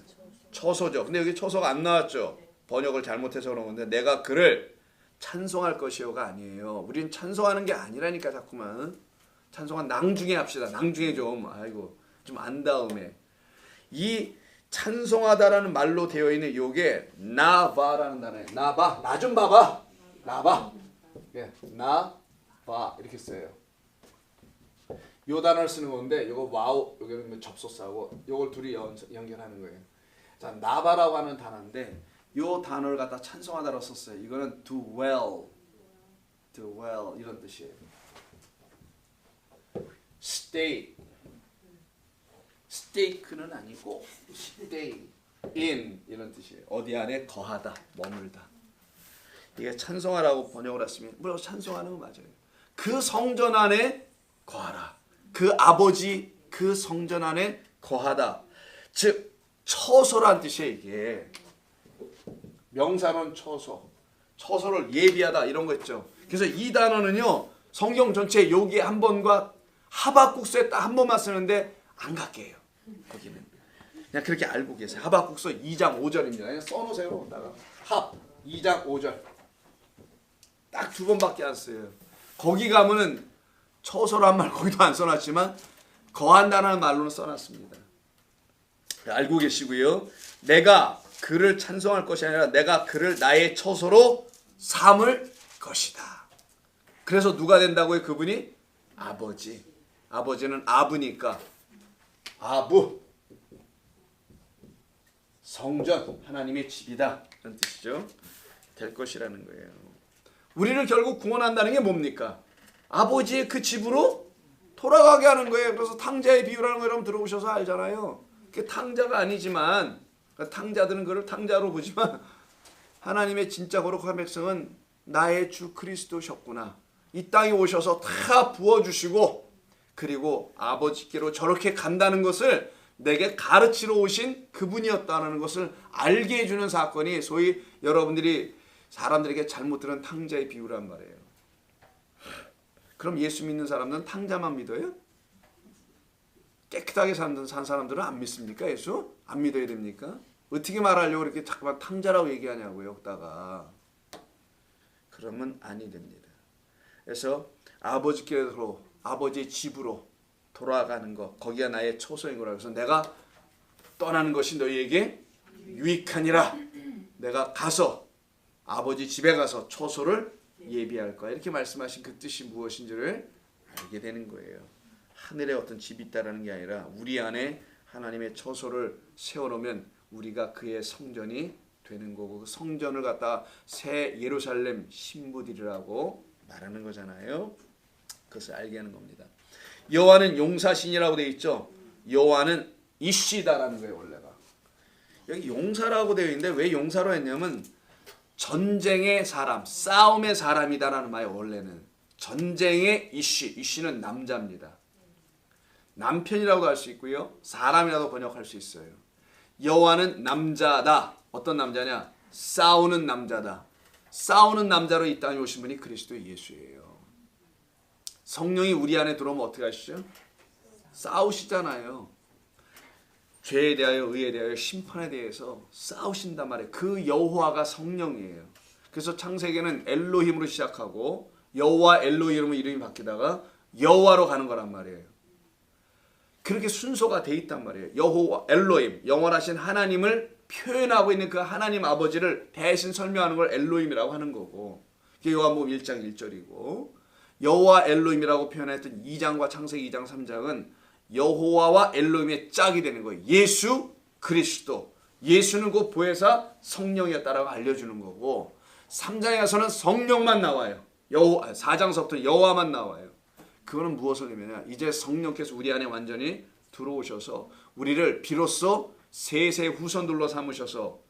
처소죠. 근데 여기 처소가 안 나왔죠. 번역을 잘못해서 그런 건데 내가 그를 찬송할 것이요가 아니에요. 우리는 찬송하는 게 아니라니까 자꾸만. 찬송한 낭중에 합시다. 낭중에 좀 좀 안 다음에 이 찬송하다라는 말로 되어 있는 요게 나바라는 단어예요. 나바, 나 좀 봐봐. 나바. 예, 나바 이렇게 써요. 요 단어를 쓰는 건데 요거 와우 여기는 접속사고 요걸 둘이 연결하는 거예요. 자, 나바라고 하는 단어인데 요 단어를 갖다 찬송하다로 썼어요. 이거는 dwell 이런 뜻이에요. stake는 아니고 stay in 이런 뜻이에요. 어디 안에 거하다, 머물다. 이게 찬송하라고 번역을 했으면 물론 찬송하는 건 맞아요. 그 성전 안에 거하라. 그 아버지 그 성전 안에 거하다. 즉 처소란 뜻이에요. 이게 명사는 처소를 예비하다 이런 거 있죠. 그래서 이 단어는요 성경 전체 여기 한 번과 하박국서에 딱 한 번만 쓰는데 안 갖게 해요. 거기는 그냥 그렇게 알고 계세요. 하박국서 2장 5절입니다. 그냥 써놓으세요. 합 2장 5절 딱 두 번밖에 안 써요. 거기 가면은 처소란 말 거기도 안 써놨지만 거한다는 말로는 써놨습니다. 알고 계시고요. 내가 그를 찬송할 것이 아니라 내가 그를 나의 처소로 삼을 것이다. 그래서 누가 된다고요? 그분이 아버지. 아버지는 아부니까 아부 성전 하나님의 집이다 이런 뜻이죠. 될 것이라는 거예요. 우리를 결국 구원한다는 게 뭡니까? 아버지의 그 집으로 돌아가게 하는 거예요. 그래서 탕자의 비유라는 거 여러분 들어보셔서 알잖아요. 그게 탕자가 아니지만 탕자들은 그를 탕자로 보지만 하나님의 진짜 거룩한 백성은 나의 주 그리스도셨구나. 이 땅에 오셔서 다 부어주시고 그리고 아버지께로 저렇게 간다는 것을 내게 가르치러 오신 그분이었다는 것을 알게 해주는 사건이 소위 여러분들이 사람들에게 잘못 들은 탕자의 비유란 말이에요. 그럼 예수 믿는 사람들은 탕자만 믿어요? 깨끗하게 산 사람들은 안 믿습니까? 예수? 안 믿어야 됩니까? 어떻게 말하려고 이렇게 자꾸만 탕자라고 얘기하냐고요. 여기다가. 그러면 아니 됩니다. 그래서 아버지께로 아버지의 집으로 돌아가는 것 거기가 나의 처소인 거라. 그래서 내가 떠나는 것이 너희에게 유익하니라. 내가 가서 아버지 집에 가서 처소를 예비할 거야. 이렇게 말씀하신 그 뜻이 무엇인지를 알게 되는 거예요. 하늘에 어떤 집이 있다라는 게 아니라 우리 안에 하나님의 처소를 세워놓으면 우리가 그의 성전이 되는 거고 그 성전을 갖다가 새 예루살렘 신부들이라고 말하는 거잖아요. 그것을 알게 하는 겁니다. 여호와는 용사신이라고 되어 있죠. 여호와는 이시다라는 거예요. 원래가 여기 용사라고 되어 있는데 왜 용사로 했냐면 전쟁의 사람, 싸움의 사람이다라는 말이에요. 원래는 전쟁의 이시는 남자입니다. 남편이라고 할 수 있고요. 사람이라도 번역할 수 있어요. 여호와는 남자다. 어떤 남자냐? 싸우는 남자다. 싸우는 남자로 이 땅에 오신 분이 그리스도 예수예요. 성령이 우리 안에 들어오면 어떻게 하시죠? 싸우시잖아요. 죄에 대하여 의에 대하여 심판에 대해서 싸우신단 말이에요. 그 여호와가 성령이에요. 그래서 창세기는 엘로힘으로 시작하고 여호와 엘로힘으로 이름이 바뀌다가 여호와로 가는 거란 말이에요. 그렇게 순서가 돼 있단 말이에요. 여호와 엘로힘 영원하신 하나님을 표현하고 있는 그 하나님 아버지를 대신 설명하는 걸 엘로힘이라고 하는 거고 그게 요한복음 1장 1절이고 여호와 엘로힘이라고 표현했던 2장과 창세기 2장 3장은 여호와와 엘로힘의 짝이 되는 거예요. 예수 그리스도. 예수는 곧 보혜사 성령이었다라고 알려주는 거고 3장에 가서는 성령만 나와요. 4장서부터 여호와만 나와요. 그거는 무엇을 의미하냐? 이제 성령께서 우리 안에 완전히 들어오셔서 우리를 비로소 세세 후손들로 삼으셔서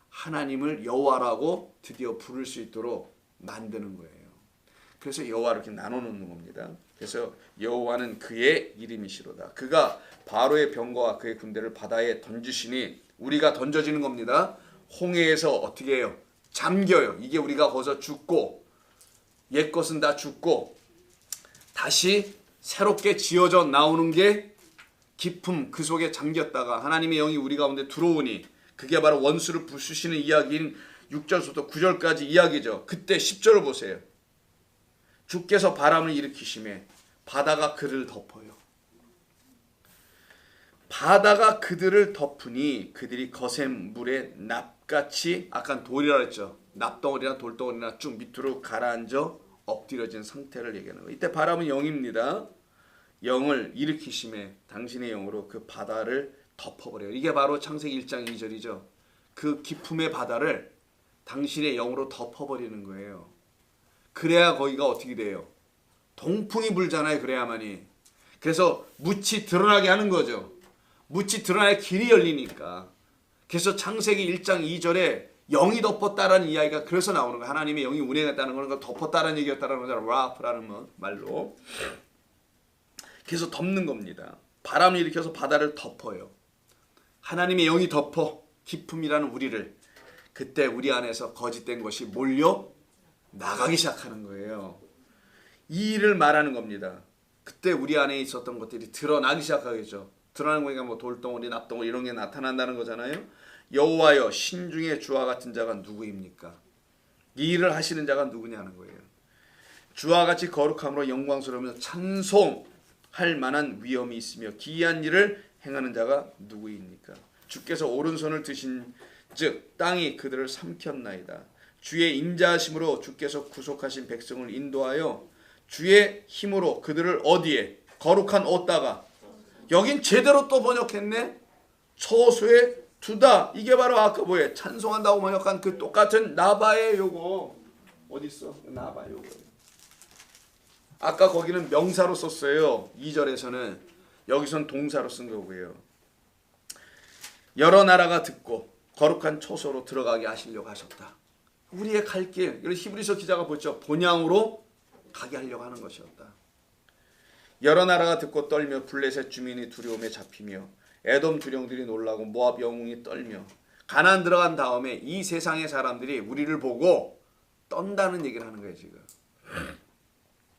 하나님을 여호와라고 드디어 부를 수 있도록 만드는 거예요. 그래서 여호와를 이렇게 나눠놓는 겁니다. 그래서 여호와는 그의 이름이시로다. 그가 바로의 병거와 그의 군대를 바다에 던지시니 우리가 던져지는 겁니다. 홍해에서 어떻게 해요? 잠겨요. 이게 우리가 거기서 죽고 옛것은 다 죽고 다시 새롭게 지어져 나오는 게 기품 그 속에 잠겼다가 하나님의 영이 우리 가운데 들어오니 그게 바로 원수를 부수시는 이야기인 6절부터 9절까지 이야기죠. 그때 10절을 보세요. 주께서 바람을 일으키심에 바다가 그를 덮어요. 바다가 그들을 덮으니 그들이 거센 물에 납같이, 아까 돌이라 했죠. 납덩어리나 돌덩어리나 쭉 밑으로 가라앉아 엎드려진 상태를 얘기하는 거예요. 이때 바람은 영입니다. 영을 일으키심에 당신의 영으로 그 바다를 덮어버려요. 이게 바로 창세기 1장 2절이죠. 그 깊음의 바다를 당신의 영으로 덮어버리는 거예요. 그래야 거기가 어떻게 돼요? 동풍이 불잖아요. 그래야만이. 그래서 묻이 드러나게 하는 거죠. 묻이 드러나야 길이 열리니까. 그래서 창세기 1장 2절에 영이 덮었다라는 이야기가 그래서 나오는 거예요. 하나님의 영이 운행했다는 거는 덮었다라는 얘기였다라는 거잖아요. 라프라는 말로. 그래서 덮는 겁니다. 바람을 일으켜서 바다를 덮어요. 하나님의 영이 덮어 기품이라는 우리를. 그때 우리 안에서 거짓된 것이 몰려 나가기 시작하는 거예요. 이 일을 말하는 겁니다. 그때 우리 안에 있었던 것들이 드러나기 시작하겠죠. 드러나는 거니까 뭐 돌덩어리, 납덩어리 이런 게 나타난다는 거잖아요. 여호와여 신중에 주와 같은 자가 누구입니까? 이 일을 하시는 자가 누구냐는 거예요. 주와 같이 거룩함으로 영광스러우면서 찬송할 만한 위엄이 있으며 기이한 일을 행하는 자가 누구입니까? 주께서 오른손을 드신 즉 땅이 그들을 삼켰나이다. 주의 인자하심으로 주께서 구속하신 백성을 인도하여 주의 힘으로 그들을 어디에? 거룩한 옷다가. 여긴 제대로 또 번역했네. 처소에 두다. 이게 바로 아까 뭐예요? 찬송한다고 번역한 그 똑같은 나바의 요거. 어디 있어? 나바 요거. 아까 거기는 명사로 썼어요. 2절에서는. 여기선 동사로 쓴 거고요. 여러 나라가 듣고 거룩한 처소로 들어가게 하시려고 하셨다. 우리의 갈 길, 이런 히브리서 기자가 보죠. 본향으로 가게 하려고 하는 것이었다. 여러 나라가 듣고 떨며 블레셋 주민이 두려움에 잡히며 에돔 두령들이 놀라고 모압 영웅이 떨며. 가나안 들어간 다음에 이 세상의 사람들이 우리를 보고 떤다는 얘기를 하는 거예요. 지금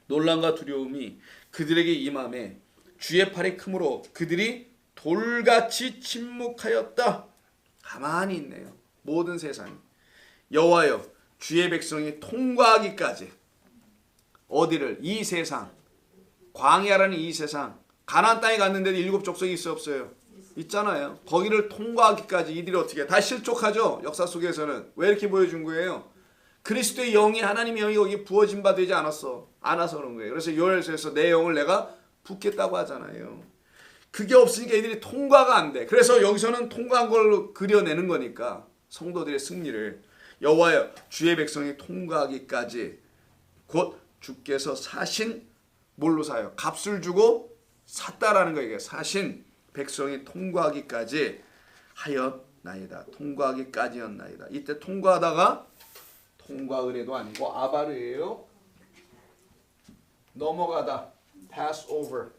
논란과 두려움이 그들에게 임함에 주의 팔이 크므로 그들이 돌같이 침묵하였다. 가만히 있네요. 모든 세상이. 여호와여 주의 백성이 통과하기까지. 어디를? 이 세상. 광야라는 이 세상. 가나안 땅에 갔는데도 7 족속이 있어 없어요? 있잖아요. 거기를 통과하기까지 이들이 어떻게 다 실족하죠. 역사 속에서는. 왜 이렇게 보여준 거예요? 그리스도의 영이, 하나님의 영이 거기 부어진 바 되지 않아서 그런 거예요. 그래서 요엘서에서 내 영을 내가 붓겠다고 하잖아요. 그게 없으니까 이들이 통과가 안 돼. 그래서 여기서는 통과한 걸로 그려내는 거니까 성도들의 승리를. 여호와여 주의 백성이 통과하기까지 곧 주께서 사신 뭘로 사요? 값을 주고 샀다라는 거예요. 사신 백성이 통과하기까지 하였나이다. 통과하기까지였나이다. 이때 통과하다가 통과의례도 아니고 아바르예요. 넘어가다. pass over.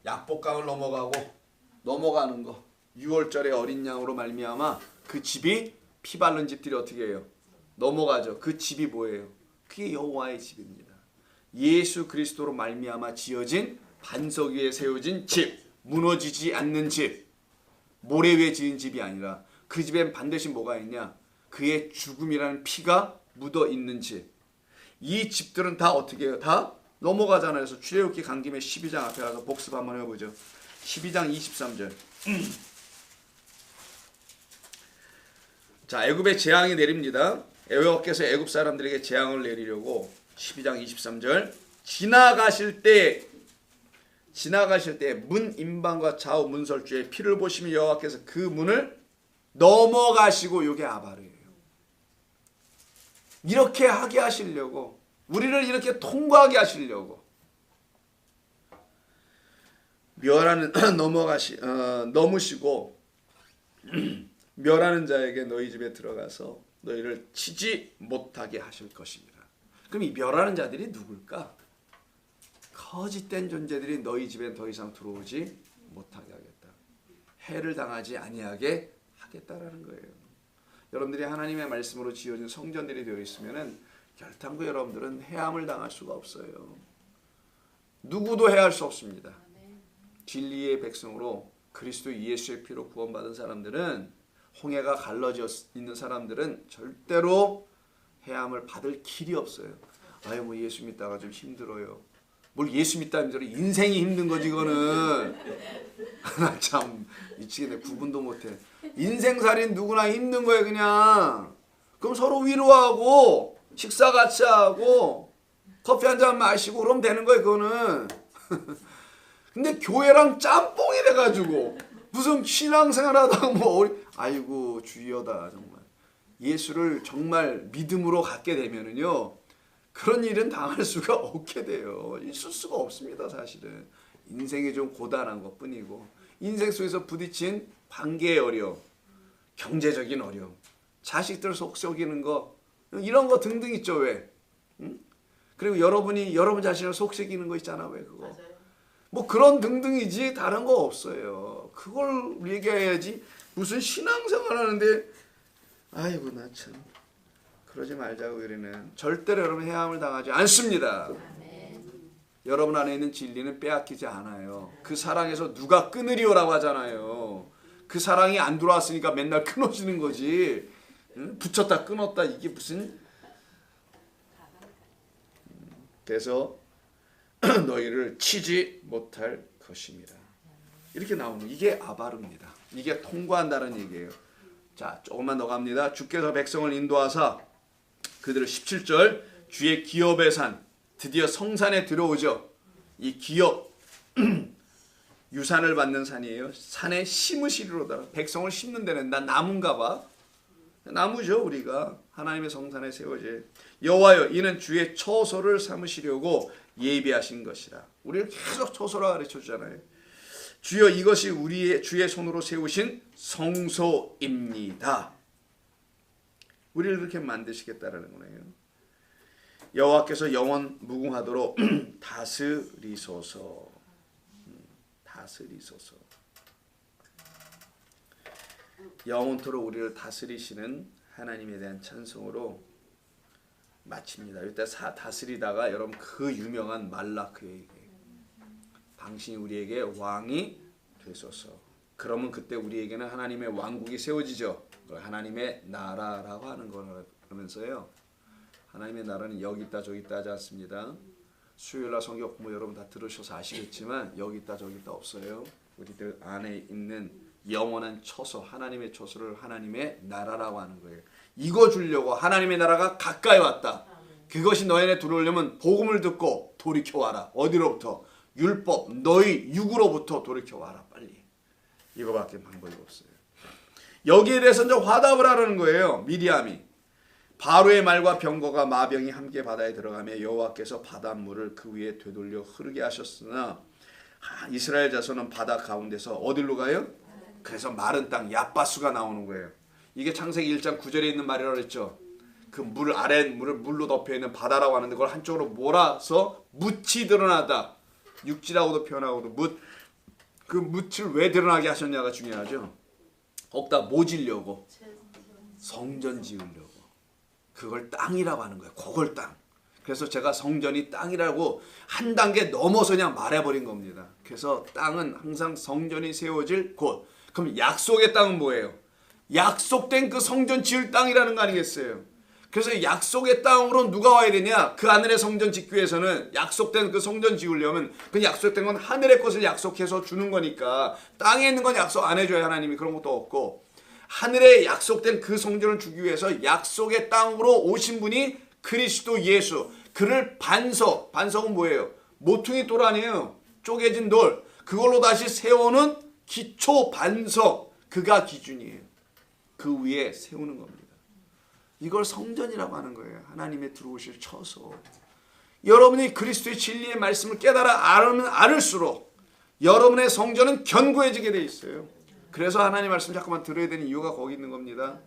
약복강을 넘어가는 거. 6월절에 어린 양으로 말미암아 그 집이 피 바른 집들이 어떻게 해요? 넘어가죠. 그 집이 뭐예요? 그게 여호와의 집입니다. 예수 그리스도로 말미암아 지어진 반석 위에 세워진 집, 무너지지 않는 집, 모래 위에 지은 집이 아니라 그 집엔 반드시 뭐가 있냐? 그의 죽음이라는 피가 묻어 있는 집. 이 집들은 다 어떻게 해요? 다 넘어가잖아요. 그래서 출애굽기 간 김에 12장 앞에 가서 복습 한번 해보죠. 12장 23절. 자, 애굽에 재앙이 내립니다. 여호와께서 애굽 사람들에게 재앙을 내리려고 12장 23절 지나가실 때 문 임방과 좌우 문설주에 피를 보시며 여호와께서 그 문을 넘어가시고, 요게 아바르예요. 이렇게 하게 하시려고, 우리를 이렇게 통과하게 하시려고. 멸하는 넘으시고 멸하는 자에게 너희 집에 들어가서 너희를 치지 못하게 하실 것입니다. 그럼 이 멸하는 자들이 누굴까? 거짓된 존재들이 너희 집에 더 이상 들어오지 못하게 하겠다. 해를 당하지 아니하게 하겠다라는 거예요. 여러분들이 하나님의 말씀으로 지어진 성전들이 되어 있으면은 결단코 여러분들은 해함을 당할 수가 없어요. 누구도 해할 수 없습니다. 진리의 백성으로 그리스도 예수의 피로 구원받은 사람들은 홍해가 갈라져 있는 사람들은 절대로 해함을 받을 길이 없어요. 아유 뭐 예수 믿다가 좀 힘들어요. 뭘 예수 믿다 힘들어. 인생이 힘든 거지 이거는. 나 참 미치겠네. 구분도 못해. 인생살인 누구나 힘든 거예요 그냥. 그럼 서로 위로하고 식사 같이 하고 커피 한 잔 마시고 그러면 되는 거예요 그거는. 근데 교회랑 짬뽕이 돼가지고 무슨 신앙생활하다가 뭐 아이고 주여다 정말. 예수를 정말 믿음으로 갖게 되면은요 그런 일은 당할 수가 없게 돼요. 있을 수가 없습니다 사실은. 인생이 좀 고단한 것뿐이고 인생 속에서 부딪힌 관계의 어려움, 경제적인 어려움, 자식들 속 썩이는 거 이런 거 등등 있죠 왜? 응? 그리고 여러분이 여러분 자신을 속삭이는 거 있잖아 왜 그거? 맞아요. 뭐 그런 등등이지 다른 거 없어요. 그걸 얘기해야지. 무슨 신앙생활 하는데 아이고 나 참 그러지 말자고 그러는. 절대로 여러분 해함을 당하지 않습니다. 여러분 안에 있는 진리는 빼앗기지 않아요. 그 사랑에서 누가 끊으리오라고 하잖아요. 그 사랑이 안 들어왔으니까 맨날 끊어지는 거지. 응? 붙였다 끊었다 이게 무슨. 그래서 너희를 치지 못할 것입니다. 이렇게 나오는 이게 아바르입니다. 이게 통과한다는 얘기예요. 자 조금만 더 갑니다. 주께서 백성을 인도하사 그들을 17절 주의 기업의 산 드디어 성산에 들어오죠. 이 기업 유산을 받는 산이에요. 산에 심으시리로다. 백성을 심는 데는 난 나무인가 봐. 나무죠 우리가. 하나님의 성산에 세워질 여호와여 이는 주의 처소를 삼으시려고 예비하신 것이라. 우리를 계속 처소라 가르쳐 주잖아요. 주여 이것이 우리의 주의 손으로 세우신 성소입니다. 우리를 그렇게 만드시겠다라는 거예요. 여호와께서 영원 무궁하도록 다스리소서. 다스리소서. 영원토록 우리를 다스리시는 하나님에 대한 찬송으로 마칩니다. 이때 다스리다가 여러분 그 유명한 말라크에게 당신이 우리에게 왕이 되소서. 그러면 그때 우리에게는 하나님의 왕국이 세워지죠. 그걸 하나님의 나라라고 하는 거라면서요. 하나님의 나라는 여기 있다 저기 있다 하지 않습니다. 수요일날 성경 공부 여러분 다 들으셔서 아시겠지만 여기 있다 저기 있다 없어요. 우리들 안에 있는 영원한 처소, 하나님의 처소를 하나님의 나라라고 하는 거예요. 이거 주려고 하나님의 나라가 가까이 왔다. 그것이 너희네 들어오려면 복음을 듣고 돌이켜와라. 어디로부터? 율법, 너희 육으로부터 돌이켜와라. 빨리. 이거밖에 방법이 없어요. 여기에 대해서 이제 화답을 하라는 거예요. 미리암이. 바로의 말과 병거가 마병이 함께 바다에 들어가며 여호와께서 바닷물을 그 위에 되돌려 흐르게 하셨으나 이스라엘 자손은 바다 가운데서 어디로 가요? 그래서 마른 땅 야바수가 나오는 거예요. 이게 창세기 1장 9절에 있는 말이라고 했죠. 그 물 아래 물을 물로 덮여 있는 바다라고 하는데 그걸 한쪽으로 몰아서 묻이 드러나다. 육지라고도 표현하고도 묻. 그 묻을 왜 드러나게 하셨냐가 중요하죠. 거기다 뭐 지려고? 성전 지으려고. 그걸 땅이라고 하는 거예요. 그걸 땅. 그래서 제가 성전이 땅이라고 한 단계 넘어서 그냥 말해버린 겁니다. 그래서 땅은 항상 성전이 세워질 곳. 그럼 약속의 땅은 뭐예요? 약속된 그 성전 지을 땅이라는 거 아니겠어요? 그래서 약속의 땅으로 누가 와야 되냐? 그 하늘의 성전 짓기 위해서는 약속된 그 성전 지으려면 그 약속된 건 하늘의 것을 약속해서 주는 거니까 땅에 있는 건 약속 안 해줘요. 하나님이 그런 것도 없고 하늘에 약속된 그 성전을 주기 위해서 약속의 땅으로 오신 분이 그리스도 예수. 그를 반석. 반석은 뭐예요? 모퉁이 돌 아니에요. 쪼개진 돌. 그걸로 다시 세우는 기초 반석. 그가 기준이에요. 그 위에 세우는 겁니다. 이걸 성전이라고 하는 거예요. 하나님의 들어오실 처소. 여러분이 그리스도의 진리의 말씀을 깨달아 알면 알을수록 여러분의 성전은 견고해지게 돼 있어요. 그래서 하나님 말씀 자꾸만 들어야 되는 이유가 거기 있는 겁니다.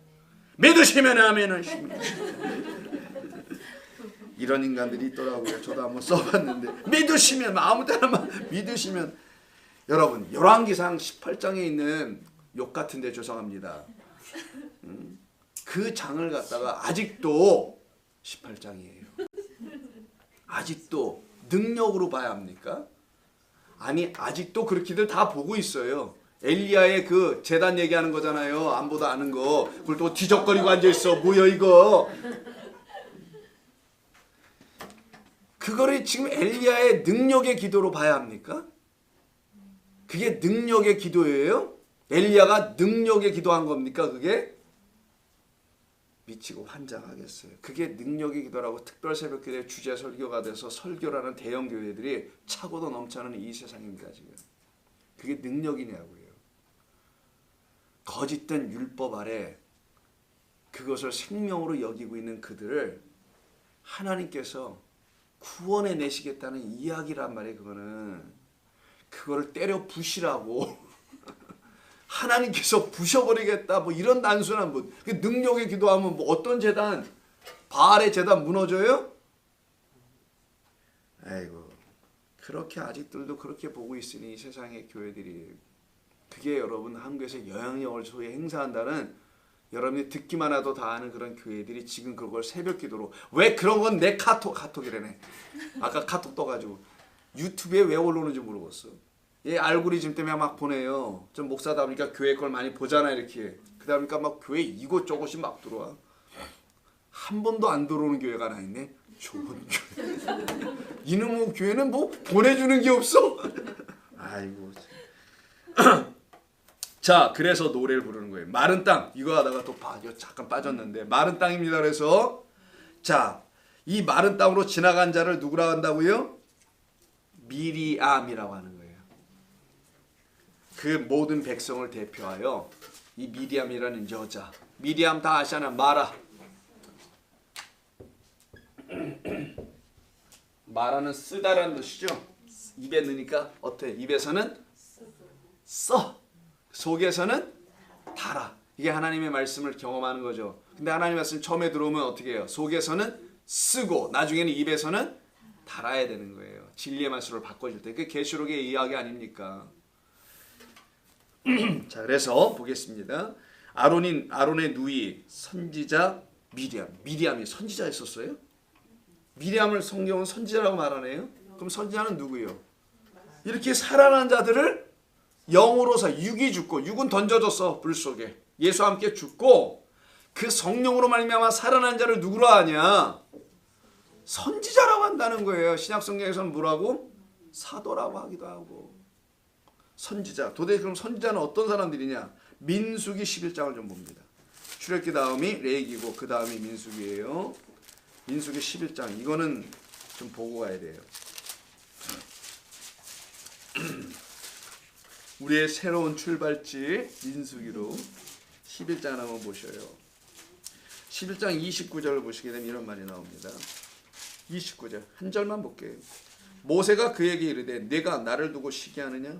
믿으시면 아멘 하십니다. 이런 인간들이 있더라고요. 저도 한번 써봤는데 믿으시면 아무 때나 믿으시면. 여러분 열왕기상 18장에 있는 욕 같은데 죄송합니다. 그 장을 갖다가 아직도 18장이에요. 아직도 능력으로 봐야 합니까? 아니 아직도 그렇게들 다 보고 있어요. 엘리야의 그 제단 얘기하는 거잖아요. 안보도 아는 거. 그걸 또 뒤적거리고 앉아있어. 뭐야 이거. 그거를 지금 엘리야의 능력의 기도로 봐야 합니까? 그게 능력의 기도예요? 엘리야가 능력의 기도한 겁니까 그게? 미치고 환장하겠어요. 그게 능력의 기도라고 특별 새벽기도의 주제 설교가 돼서 설교라는 대형 교회들이 차고도 넘쳐나는 이 세상입니다. 지금. 그게 능력이냐고요. 거짓된 율법 아래 그것을 생명으로 여기고 있는 그들을 하나님께서 구원해 내시겠다는 이야기란 말이에요. 그거를 때려 부시라고 하나님께서 부셔버리겠다 뭐 이런 단순한 뭐 능력의 기도하면 뭐 어떤 재단 바알의 재단 무너져요? 아이고 그렇게 아직들도 그렇게 보고 있으니 이 세상의 교회들이 그게 여러분 한국에서 영향력을 소위 행사한다는 여러분이 듣기만 해도 다 아는 그런 교회들이 지금 그걸 새벽 기도로 왜 그런 건 내 카톡이라네. 아까 카톡 떠가지고 유튜브에 왜 올라오는지 모르겠어. 얘 알고리즘 때문에 막 보내요. 좀 목사다 보니까 교회 걸 많이 보잖아 이렇게. 그러다 보니까 막 교회 이곳저곳이 막 들어와. 한 번도 안 들어오는 교회가 하나 있네. 좋은 교회. 이놈의 교회는 뭐 보내주는 게 없어. 아이고. 자, 그래서 노래를 부르는 거예요. 마른 땅. 이거 하다가 또 잠깐 빠졌는데 마른 땅입니다. 그래서 자, 이 마른 땅으로 지나간 자를 누구라고 한다고요? 미리암이라고 하는 거예요. 그 모든 백성을 대표하여 이 미리암이라는 여자. 미리암 다 아시잖아. 마라. 마라는 쓰다라는 뜻이죠. 입에 넣으니까 어때? 입에서는 써. 속에서는 달아. 이게 하나님의 말씀을 경험하는 거죠. 근데 하나님의 말씀 처음에 들어오면 어떻게 해요? 속에서는 쓰고 나중에는 입에서는 달아야 되는 거예요. 진리의 말씀을 바꿔줄 때. 그게 계시록의 이야기 아닙니까? 자, 그래서 보겠습니다. 아론의 누이 선지자 미리암이 선지자였었어요? 미리암을 성경은 선지자라고 말하네요. 그럼 선지자는 누구예요? 이렇게 살아난 자들을 영으로서 육이 죽고 육은 던져졌어 불 속에. 예수와 함께 죽고 그 성령으로 말미암아 살아난 자를 누구로 하냐? 선지자라고 한다는 거예요. 신약 성경에서는 뭐라고? 사도라고 하기도 하고. 선지자. 도대체 그럼 선지자는 어떤 사람들이냐? 민수기 11장을 좀 봅니다. 출애굽기 다음이 레위기고 그 다음이 민수기예요. 민수기 11장. 이거는 좀 보고 가야 돼요. 우리의 새로운 출발지 민수기로 11장 한번 보셔요. 11장 29절을 보시게 되면 이런 말이 나옵니다. 29절 한 절만 볼게요. 모세가 그에게 이르되 네가 나를 두고 시기하느냐?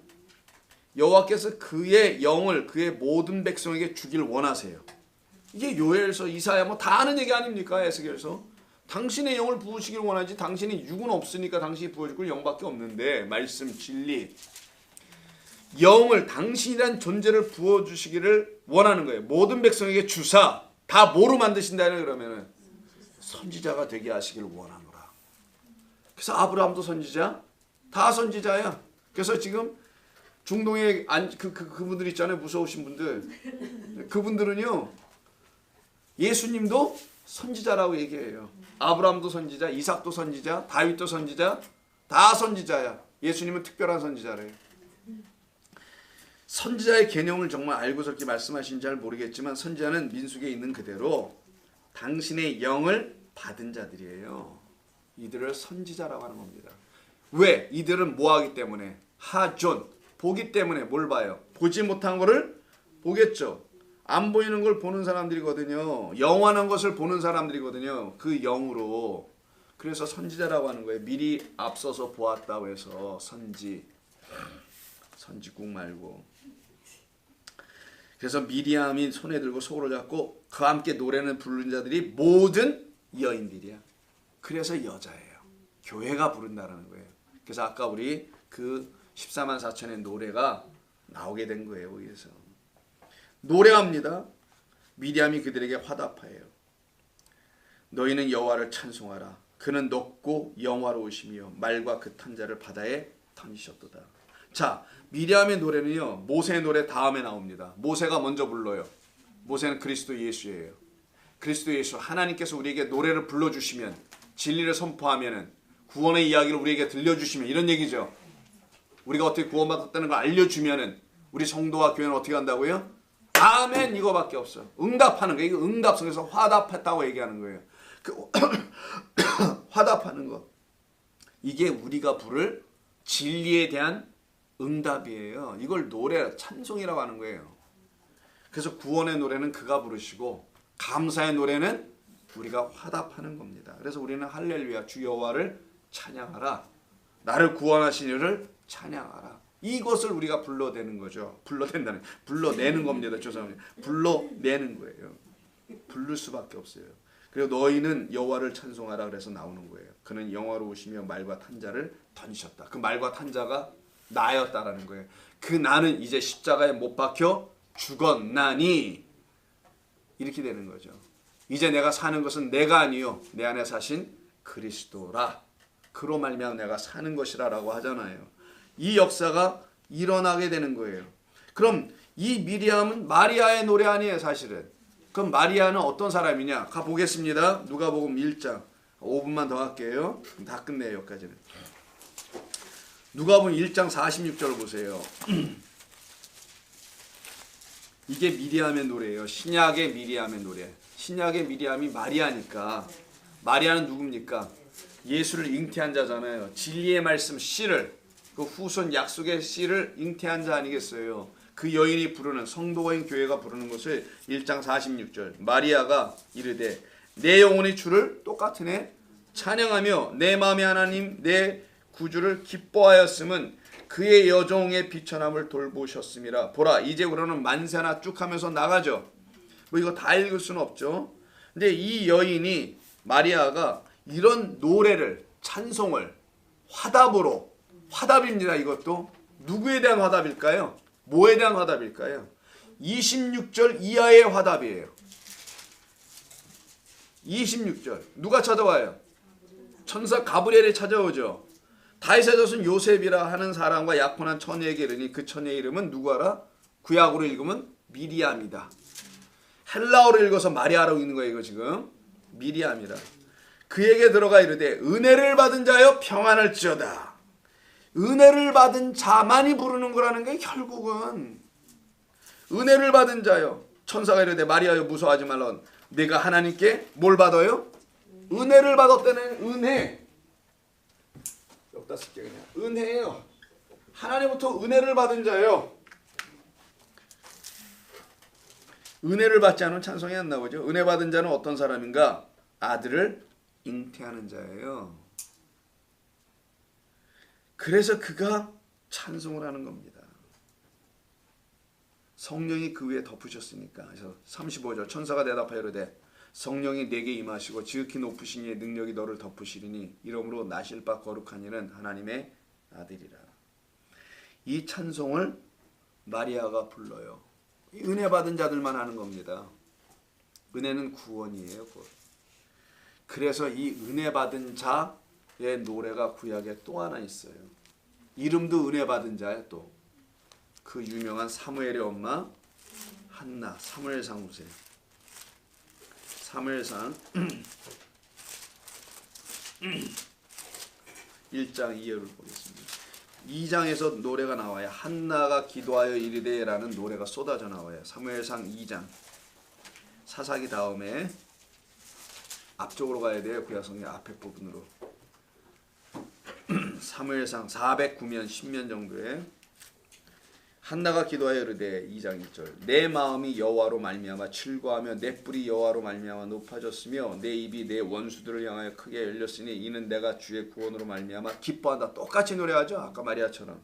여호와께서 그의 영을 그의 모든 백성에게 주길 원하세요. 이게 요엘서 이사야 뭐 다 아는 얘기 아닙니까? 에스겔서 당신의 영을 부으시길 원하지. 당신이 육은 없으니까 당신이 부어줄 걸 영밖에 없는데 말씀 진리 영을 당신이란 존재를 부어주시기를 원하는 거예요. 모든 백성에게 주사 다 뭐로 만드신다는 그러면은 선지자가 되게 하시기를 원하노라. 그래서 아브라함도 선지자, 다 선지자야. 그래서 지금 중동에 그분들 있잖아요. 무서우신 분들. 그분들은요. 예수님도 선지자라고 얘기해요. 아브라함도 선지자, 이삭도 선지자, 다윗도 선지자, 다 선지자야. 예수님은 특별한 선지자래요. 선지자의 개념을 정말 알고서 이렇게 말씀하신 잘 모르겠지만 선지자는 민수기에 있는 그대로 당신의 영을 받은 자들이에요. 이들을 선지자라고 하는 겁니다. 왜? 이들은 뭐하기 때문에? 하존, 보기 때문에 뭘 봐요? 보지 못한 거를 보겠죠. 안 보이는 걸 보는 사람들이거든요. 영원한 것을 보는 사람들이거든요. 그 영으로. 그래서 선지자라고 하는 거예요. 미리 앞서서 보았다고 해서 선지국 말고. 그래서 미리암이 손에 들고 속으로 잡고 그와 함께 노래는 부르는 자들이 모든 여인들이야. 그래서 여자예요. 교회가 부른다는 거예요. 그래서 아까 우리 그 14만 4천의 노래가 나오게 된 거예요. 여기서 노래합니다. 미리암이 그들에게 화답하여요. 너희는 여호와를 찬송하라. 그는 높고 영화로우시며 말과 그 탄자를 바다에 던지셨도다. 자, 미리암의 노래는요, 모세의 노래 다음에 나옵니다. 모세가 먼저 불러요. 모세는 그리스도 예수예요. 그리스도 예수, 하나님께서 우리에게 노래를 불러주시면, 진리를 선포하면, 구원의 이야기를 우리에게 들려주시면, 이런 얘기죠. 우리가 어떻게 구원받았다는 걸 알려주면은 우리 성도와 교회는 어떻게 한다고요? 아멘, 이거밖에 없어. 응답하는 거. 이거 응답성에서 화답했다고 얘기하는 거예요. 그 화답하는 거. 이게 우리가 부를 진리에 대한 응답이에요. 이걸 노래, 찬송이라고 하는 거예요. 그래서 구원의 노래는 그가 부르시고 감사의 노래는 우리가 화답하는 겁니다. 그래서 우리는 할렐루야, 주 여호와를 찬양하라. 나를 구원하신 이를 찬양하라. 이것을 우리가 불러대는 거죠. 불러내는 겁니다. 죄송합니다. 불러내는 거예요. 부를 수밖에 없어요. 그리고 너희는 여호와를 찬송하라 그래서 나오는 거예요. 그는 영화로우시며 말과 탄자를 던지셨다. 그 말과 탄자가 나였다라는 거예요. 그 나는 이제 십자가에 못 박혀 죽었나니 이렇게 되는 거죠. 이제 내가 사는 것은 내가 아니요 내 안에 사신 그리스도라. 그로 말미암아 내가 사는 것이라라고 하잖아요. 이 역사가 일어나게 되는 거예요. 그럼 이 미리암은 마리아의 노래 아니에요, 사실은. 그럼 마리아는 어떤 사람이냐? 가보겠습니다. 누가복음 1장. 5분만 더 할게요. 다 끝내요, 여기까지는. 누가복음 1장 46절 보세요. 이게 미리암의 노래예요. 신약의 미리암의 노래. 신약의 미리암이 마리아니까. 마리아는 누굽니까? 예수를 잉태한 자잖아요. 진리의 말씀 씨를, 그 후손 약속의 씨를 잉태한 자 아니겠어요? 그 여인이 부르는, 성도인 교회가 부르는 것을 1장 46절 마리아가 이르되 내 영혼이 주를 똑같은 애 찬양하며 내 마음의 하나님 내 구주를 기뻐하였음은 그의 여종의 비천함을 돌보셨음이라. 보라 이제 우리는 만세나 쭉 하면서 나가죠. 뭐 이거 다 읽을 수는 없죠. 근데 이 여인이, 마리아가 이런 노래를, 찬송을 화답으로, 화답입니다. 이것도 누구에 대한 화답일까요? 뭐에 대한 화답일까요? 26절 이하의 화답이에요. 26절 누가 찾아와요? 천사 가브리엘이 찾아오죠. 다윗의 자손 요셉이라 하는 사람과 약혼한 처녀에게 이르니 그 처녀의 이름은 누구 알아? 구약으로 읽으면 미리암이다. 헬라어로 읽어서 마리아라고 읽는 거예요. 이거 지금 미리암이라. 그에게 들어가 이르되 은혜를 받은 자여 평안할지어다. 은혜를 받은 자만이 부르는 거라는 게 결국은 은혜를 받은 자여. 천사가 이르되 마리아여 무서워하지 말라. 내가 하나님께 뭘 받아요? 은혜를 받았다는 은혜. 여기다 쓸게 그냥. 은혜예요. 하나님부터 은혜를 받은 자요. 은혜를 받지 않으면 찬송이 안 나오죠. 은혜 받은 자는 어떤 사람인가? 아들을 잉태하는 자예요. 그래서 그가 찬송을 하는 겁니다. 성령이 그 위에 덮으셨으니까. 그래서 35절 천사가 대답하여 이르되 성령이 내게 임하시고 지극히 높으신 이의 능력이 너를 덮으시리니 이러므로 나실 바 거룩한 이는 하나님의 아들이라. 이 찬송을 마리아가 불러요. 은혜 받은 자들만 하는 겁니다. 은혜는 구원이에요. 구원. 그래서 이 은혜 받은 자의 노래가 구약에 또 하나 있어요. 이름도 은혜 받은 자야. 또 그 유명한 사무엘의 엄마 한나. 사무엘상 보세요. 사무엘상 1장 2절을 보겠습니다. 2장에서 노래가 나와요. 한나가 기도하여 이르되 라는 노래가 쏟아져 나와요. 사무엘상 2장. 사사기 다음에 앞쪽으로 가야 돼요. 구약성경 앞에 부분으로. 사무엘상 409면 10면 정도에 한나가 기도하여 이르되 2장 1절 내 마음이 여호와로 말미암아 즐거하며 내 뿔이 여호와로 말미암아 높아졌으며 내 입이 내 원수들을 향하여 크게 열렸으니 이는 내가 주의 구원으로 말미암아 기뻐한다. 똑같이 노래하죠. 아까 마리아처럼.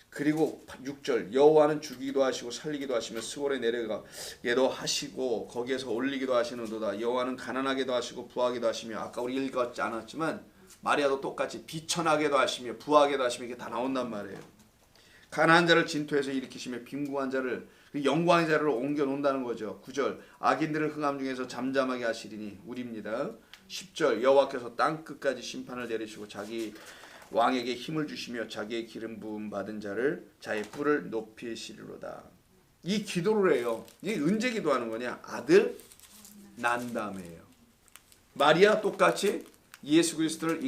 그리고 6절 여호와는 죽이기도 하시고 살리기도 하시며 스월에 내려가게도 하시고 거기에서 올리기도 하시는도다. 여호와는 가난하게도 하시고 부하게도 하시며 아까 우리 읽었지 않았지만 마리아도 똑같이 비천하게도 하시며 부하게도 하시며 이게 다 나온단 말이에요. 가난한 자를 진토에서 일으키시며 빈궁한 자를 영광의 자를 옮겨 놓는다는 거죠. 9절 악인들을 흥함 중에서 잠잠하게 하시리니 우리입니다. 10절 여호와께서 땅 끝까지 심판을 내리시고 자기 왕에게 힘을 주시며 자기의 기름 부음 받은 자의 뿔을 높이시리로다. 이 기도를 해요. 이게 언제 기도하는 거냐? 아들 난 다음에요. 마리아 똑같이 예수 그리스도를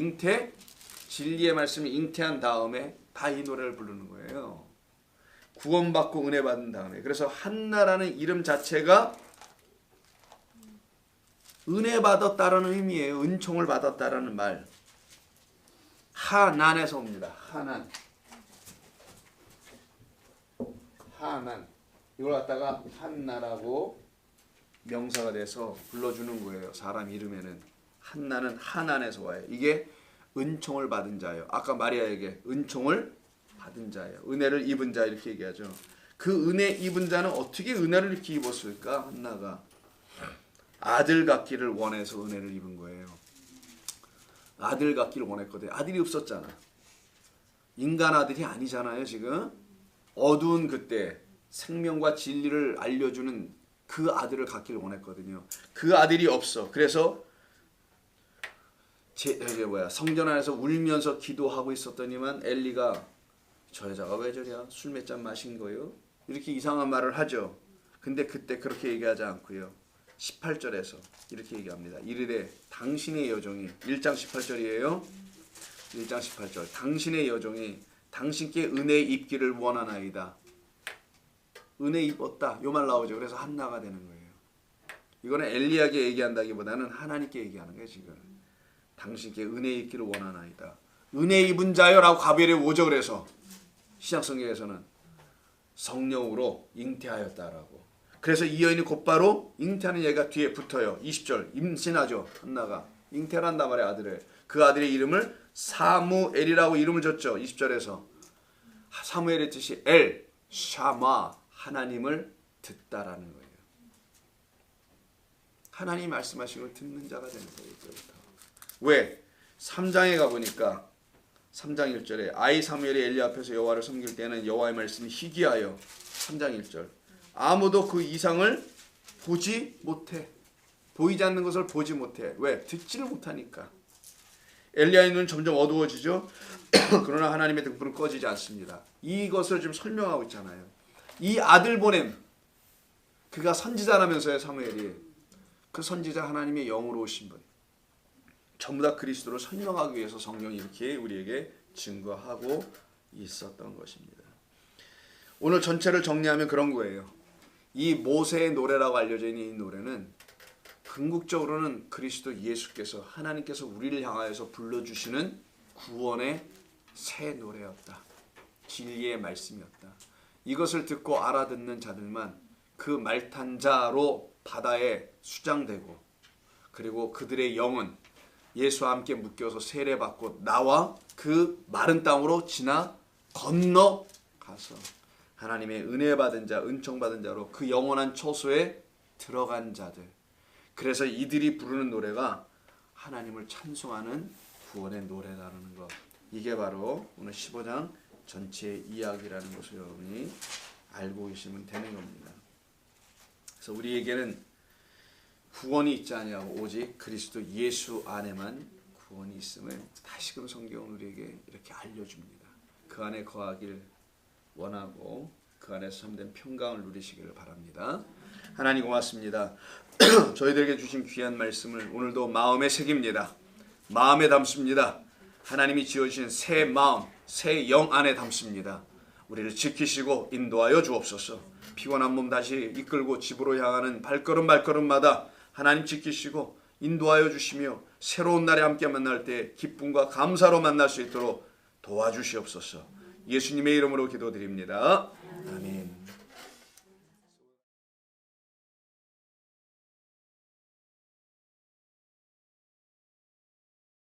진리의 말씀을 잉태한 다음에 다 이 노래를 부르는 거예요. 구원받고 은혜 받은 다음에. 그래서 한나라는 이름 자체가 은혜 받았다라는 의미예요. 은총을 받았다라는 말. 하난에서 옵니다. 하난. 이걸 갖다가 한나라고 명사가 돼서 불러주는 거예요. 사람 이름에는. 한나는 하난에서 와요. 이게 은총을 받은 자예요. 아까 마리아에게 은총을 받은 자예요. 은혜를 입은 자 이렇게 얘기하죠. 그 은혜 입은 자는 어떻게 은혜를 이렇게 입었을까? 한나가 아들 갖기를 원해서 은혜를 입은 거예요. 아들 갖기를 원했거든요. 아들이 없었잖아. 인간 아들이 아니잖아요. 지금 어두운 그때 생명과 진리를 알려주는 그 아들을 갖기를 원했거든요. 그 아들이 없어. 그래서 성전 안에서 울면서 기도하고 있었더니만 엘리가 저 여자가 왜 저랴? 술 몇 잔 마신 거요? 이렇게 이상한 말을 하죠. 근데 그때 그렇게 얘기하지 않고요. 18절에서 이렇게 얘기합니다. 이르되 당신의 여종이 1장 18절이에요. 1장 18절 당신의 여종이 당신께 은혜 입기를 원하나이다. 은혜 입었다. 요 말 나오죠. 그래서 한나가 되는 거예요. 이거는 엘리야에게 얘기한다기보다는 하나님께 얘기하는 거예요. 지금 당신께 은혜 입기를 원하나이다. 은혜 입은 자여라고 가벨에 오죠. 그래서 신약성경에서는 성령으로 잉태하였다라고. 그래서 이 여인이 곧바로 잉태하는 얘기가 뒤에 붙어요. 20절 임신하죠. 한나가 잉태를 한단 말이에요. 아들을. 그 아들의 이름을 사무엘이라고 이름을 줬죠. 20절에서 사무엘의 뜻이 엘 샤마 하나님을 듣다라는 거예요. 하나님이 말씀하신 걸 듣는 자가 되는 거예요. 이때부터. 왜? 3장에 가보니까 3장 1절에 아이 사무엘이 엘리 앞에서 여호와를 섬길 때는 여호와의 말씀이 희귀하여 3장 1절 아무도 그 이상을 보지 못해. 보이지 않는 것을 보지 못해. 왜? 듣지를 못하니까. 엘리야의 눈은 점점 어두워지죠. 그러나 하나님의 등불은 꺼지지 않습니다. 이것을 지금 설명하고 있잖아요. 이 아들 보냄. 그가 선지자라면서요. 사무엘이. 그 선지자 하나님의 영으로 오신 분. 전부 다 그리스도를 설명하기 위해서 성령이 이렇게 우리에게 증거하고 있었던 것입니다. 오늘 전체를 정리하면 그런 거예요. 이 모세의 노래라고 알려져 있는 이 노래는 궁극적으로는 그리스도 예수께서 하나님께서 우리를 향하여서 불러주시는 구원의 새 노래였다. 진리의 말씀이었다. 이것을 듣고 알아듣는 자들만 그 말탄 자로 바다에 수장되고 그리고 그들의 영은 예수와 함께 묶여서 세례받고 나와 그 마른 땅으로 건너가서 하나님의 은혜 받은 자, 은총 받은 자로 그 영원한 초소에 들어간 자들. 그래서 이들이 부르는 노래가 하나님을 찬송하는 구원의 노래라는 것. 이게 바로 오늘 15장 전체의 이야기라는 것을 여러분이 알고 계시면 되는 겁니다. 그래서 우리에게는 구원이 있지 아니하고 오직 그리스도 예수 안에만 구원이 있음을 다시금 성경은 우리에게 이렇게 알려줍니다. 그 안에 거하길 원하고 그 안에서 참된 평강을 누리시기를 바랍니다. 하나님 고맙습니다. 저희들에게 주신 귀한 말씀을 오늘도 마음에 새깁니다. 마음에 담습니다. 하나님이 지어주신 새 마음, 새 영 안에 담습니다. 우리를 지키시고 인도하여 주옵소서. 피곤한 몸 다시 이끌고 집으로 향하는 발걸음마다 하나님 지키시고 인도하여 주시며 새로운 날에 함께 만날 때 기쁨과 감사로 만날 수 있도록 도와주시옵소서. 예수님의 이름으로 기도드립니다. 아멘.